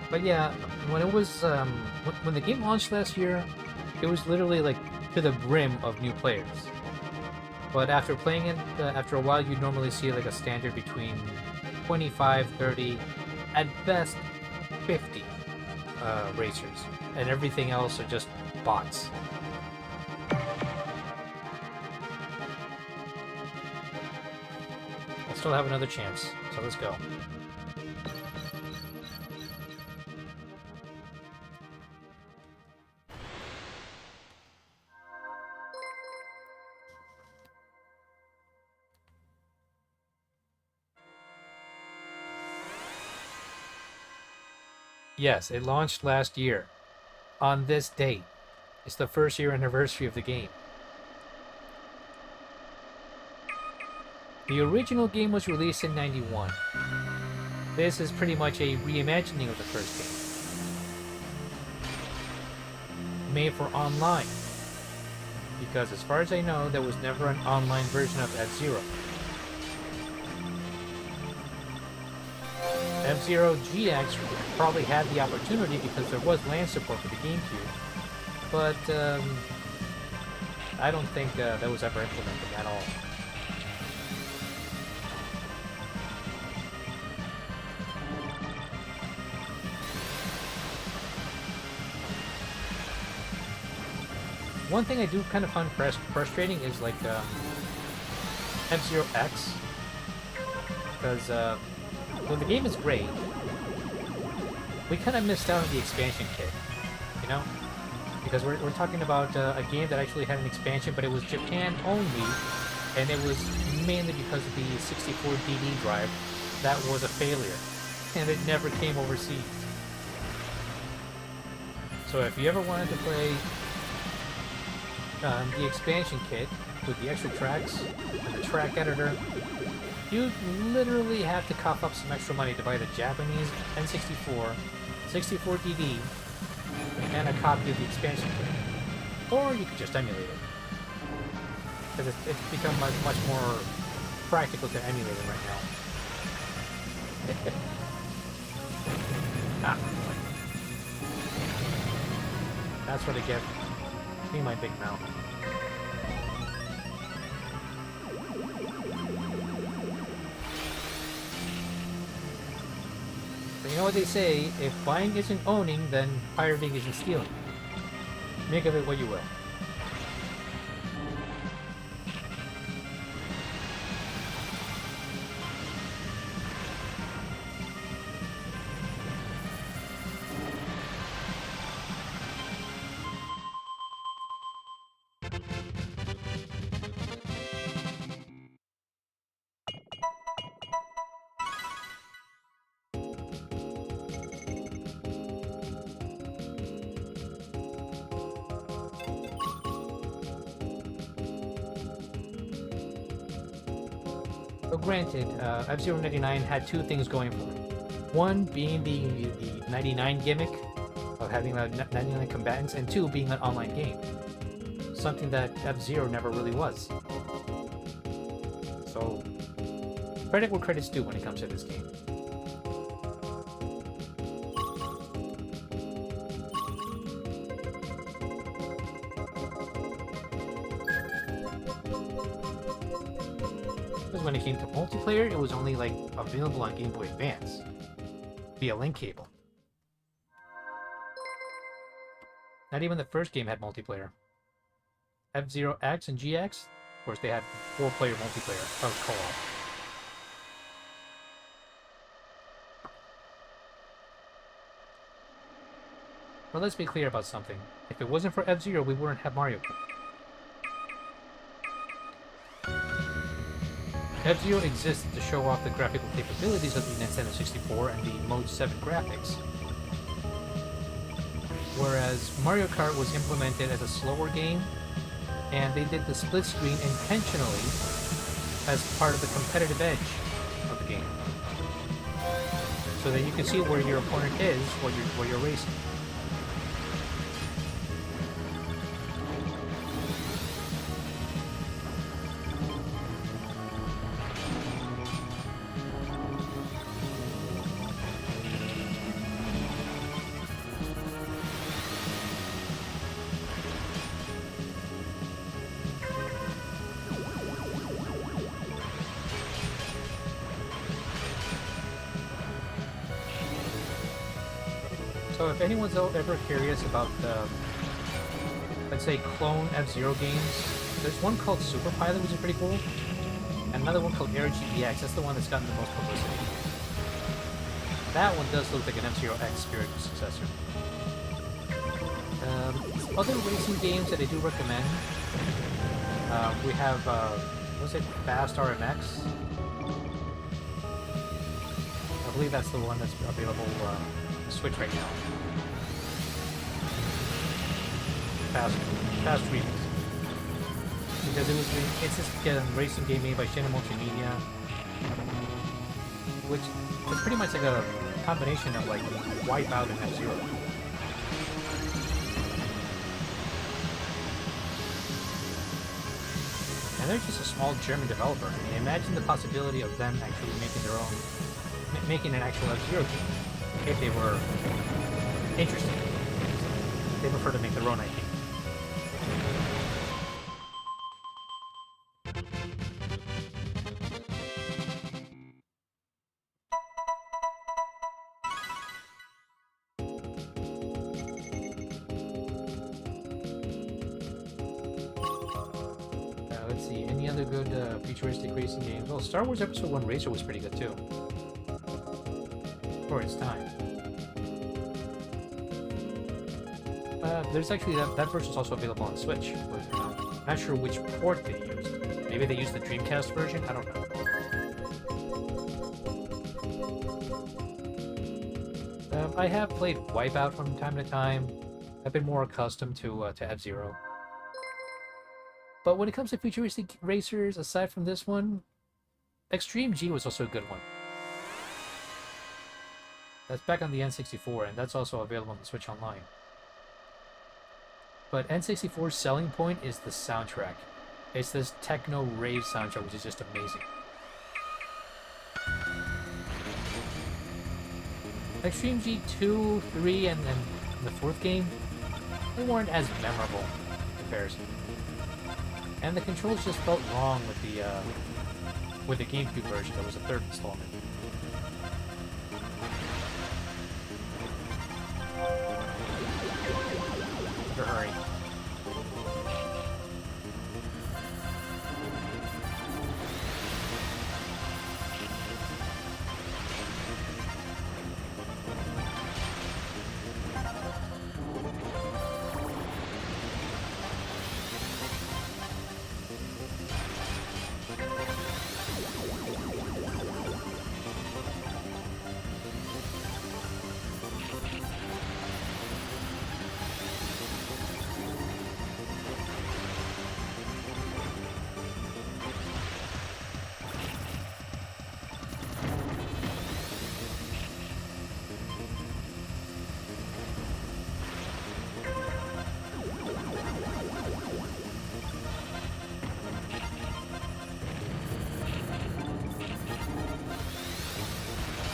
But yeah, when it was, when the game launched last year, it was literally like to the brim of new players. But after playing it, after a while, you'd normally see like a standard between 25, 30, at best 50 racers, and everything else are just bots. I still have another chance, so let's go. Yes, it launched last year. On this date. It's the first year anniversary of the game. The original game was released in '91. This is pretty much a reimagining of the first game. Made for online. Because as far as I know, there was never an online version of Fzero. Fzero GX probably had the opportunity because there was LAN support for the GameCube, but I don't think that was ever implemented at all. One thing I do kind of find frustrating is like F-Zero X, because when the game is great, we kind of missed out on the expansion kit, you know? Because we're talking about a game that actually had an expansion, but it was Japan only, and it was mainly because of the 64 DD drive that was a failure, and it never came overseas. So if you ever wanted to play the expansion kit with the extra tracks and the track editor, you literally have to cough up some extra money to buy the Japanese N64, 64DD, and a copy of the expansion kit. Or you could just emulate it. Because it's become much more practical to emulate it right now. Ah. That's what I get. Me and my big mouth. But you know what they say, if buying isn't owning, then pirating isn't stealing. Make of it what you will. So granted, F-Zero 99 had two things going for it. One being the 99 gimmick of having 99 combatants, and two being an online game. Something that F-Zero never really was. So, credit where credit's due when it comes to this game. When it came to multiplayer, it was only like available on Game Boy Advance via link cable. Not even the first game had multiplayer. F-Zero X and GX, of course, they had 4-player multiplayer of co-op. But let's be clear about something. If it wasn't for F-Zero, we wouldn't have Mario Kart. F-Zero exists to show off the graphical capabilities of the Nintendo 64 and the Mode 7 graphics. Whereas Mario Kart was implemented as a slower game, and they did the split screen intentionally as part of the competitive edge of the game. So that you can see where your opponent is while you're racing. So if anyone's ever curious about let's say, clone F-Zero games, there's one called Super Pilot, which is pretty cool, and another one called Air GBX. That's the one that's gotten the most publicity. That one does look like an F-Zero X spiritual successor. Other racing games that I do recommend, we have, what's it, Fast RMX? I believe that's the one that's available Switch right now. Fast Remix. Because it's this racing game made by Shin Multimedia, which is pretty much like a combination of like Wipeout and F-Zero. And they're just a small German developer. I mean, imagine the possibility of them actually making an actual F-Zero game. If they were interested. They prefer to make their own IP. other good futuristic racing games. Well, Star Wars Episode 1 Racer was pretty good too. For its time. There's actually that version's also available on Switch. But, I'm not sure which port they used. Maybe they used the Dreamcast version? I don't know. I have played Wipeout from time to time. I've been more accustomed to Fzero. But when it comes to futuristic racers, aside from this one, Extreme G was also a good one. That's back on the N64, and that's also available on the Switch Online. But N64's selling point is the soundtrack. It's this techno rave soundtrack, which is just amazing. Extreme G2, 3, and then the 4th game, they weren't as memorable in comparison. And the controls just felt wrong with the GameCube version that was the 3rd installment. Better hurry.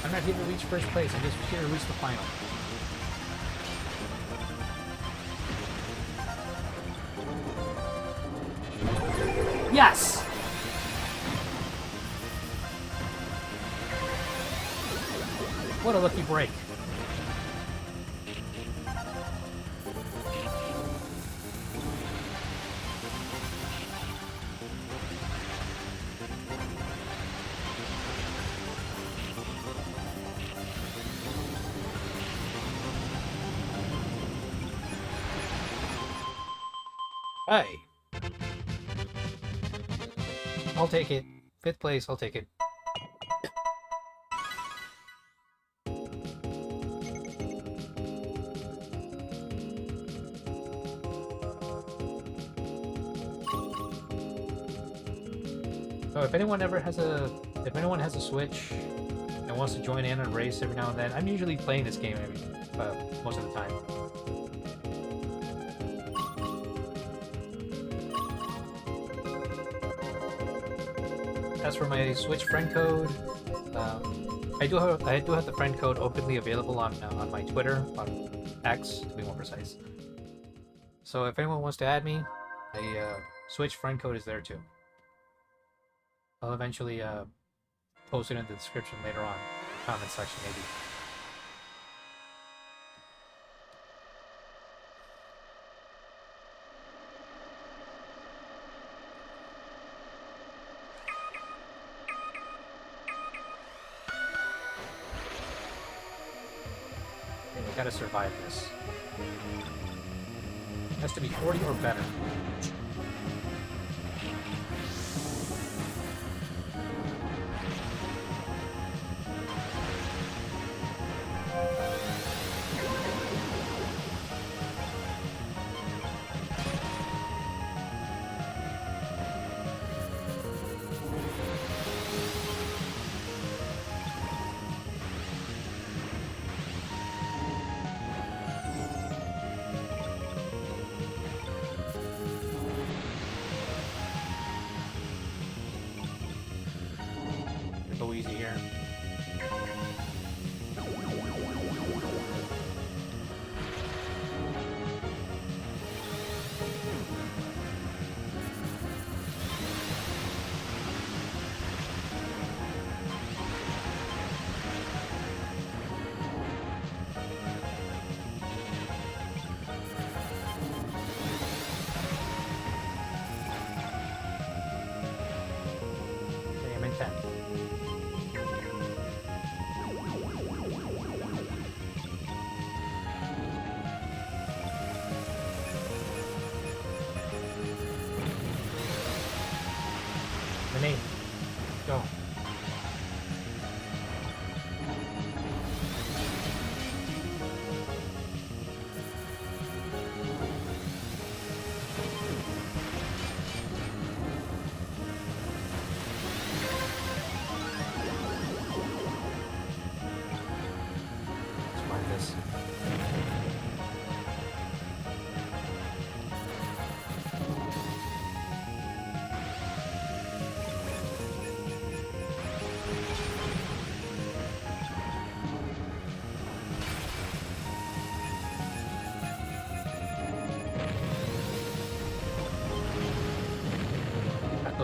I'm not here to reach first place, I'm just here to reach the final. Yes! What a lucky break. Hey. I'll take it. 5th place, I'll take it. So if anyone has a Switch and wants to join in and race every now and then, I'm usually playing this game most of the time. As for my Switch friend code, I do have the friend code openly available on my Twitter, on X to be more precise. So if anyone wants to add me, a Switch friend code is there too. I'll eventually post it in the description later on, comment section maybe. Gotta survive this. Has to be 40 or better.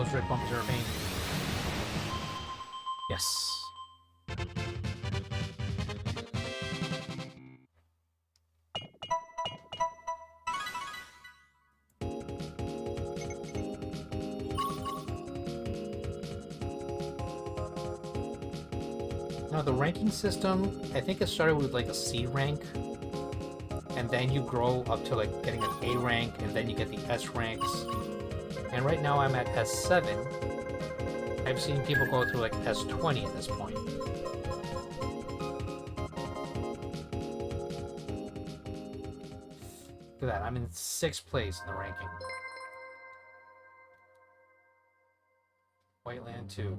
those red bumpers are a pain. Yes. Now the ranking system, I think it started with like a C rank, and then you grow up to like getting an A rank, and then you get the S ranks. And right now I'm at S7. I've seen people go through like S20 at this point. Look at that, I'm in 6th place in the ranking. Whiteland 2.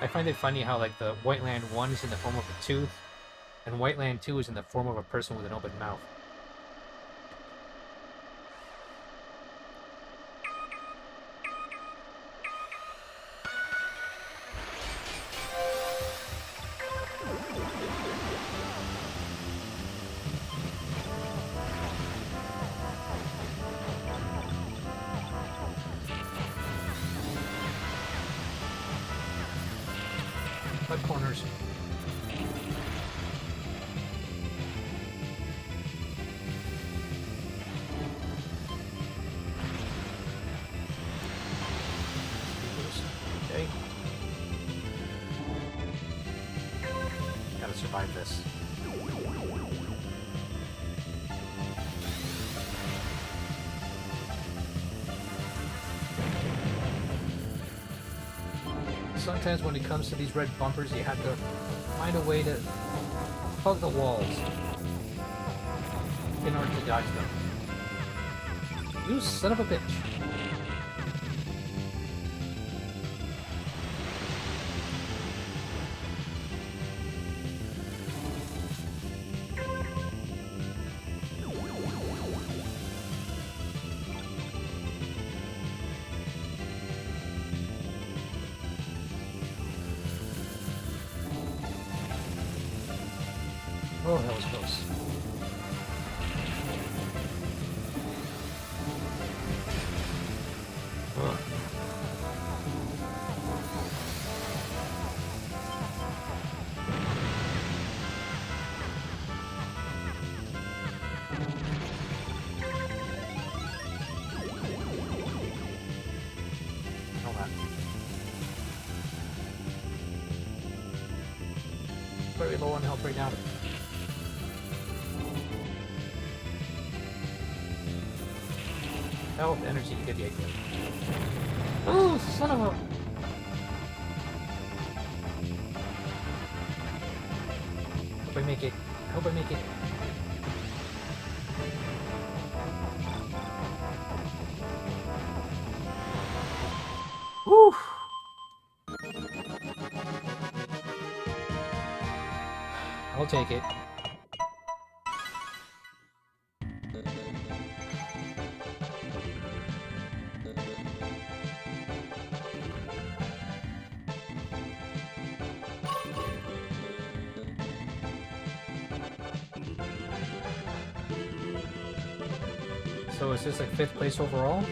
I find it funny how like the Whiteland 1 is in the form of a tooth, and Whiteland 2 is in the form of a person with an open mouth. Corners. Okay. Gotta survive this. Sometimes when it comes to these red bumpers, you have to find a way to hug the walls in order to dodge them. You son of a bitch. Oh, that was close. Ugh. Oh, man. Very low on health right now. Health, energy, you get the idea. Oh, son of a... Hope I make it. Hope I make it. Woo! I'll take it. So is this like 5th place overall?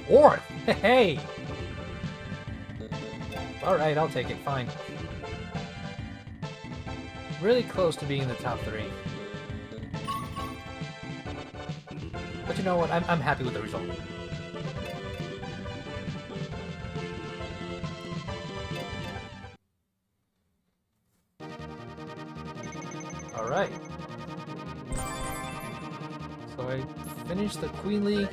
Fourth! Hey! Alright, I'll take it, fine. Really close to being in the top 3. But you know what, I'm happy with the result. Alright. So I finished the Queen League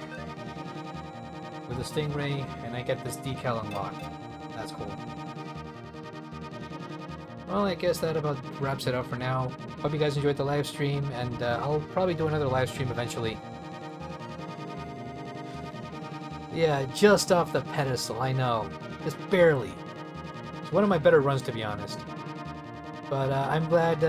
with a Stingray, and I get this decal unlocked. That's cool. Well, I guess that about wraps it up for now. Hope you guys enjoyed the live stream, and I'll probably do another live stream eventually. Yeah, just off the pedestal, I know. Just barely. It's one of my better runs, to be honest. But I'm glad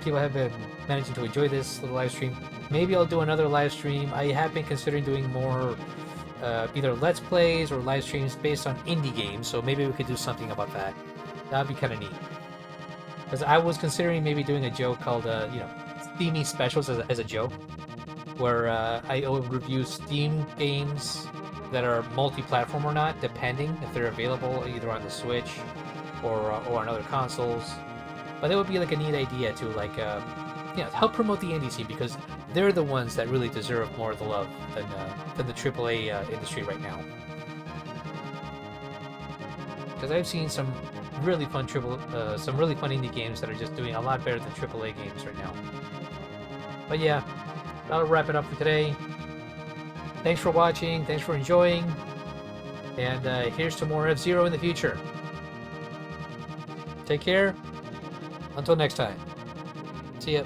people have been managing to enjoy this little live stream. Maybe I'll do another live stream. I have been considering doing more either Let's Plays or live streams based on indie games, so maybe we could do something about that. That'd be kind of neat. Because I was considering maybe doing a joke called, Steamy Specials as a joke, where I would review Steam games that are multi-platform or not, depending if they're available either on the Switch or on other consoles. But that would be like a neat idea to help promote the indie scene, because they're the ones that really deserve more of the love than the AAA industry right now. Because I've seen some really fun indie games that are just doing a lot better than AAA games right now. But yeah, that'll wrap it up for today. Thanks for watching, thanks for enjoying, and here's to more Fzero in the future. Take care. Until next time. See ya.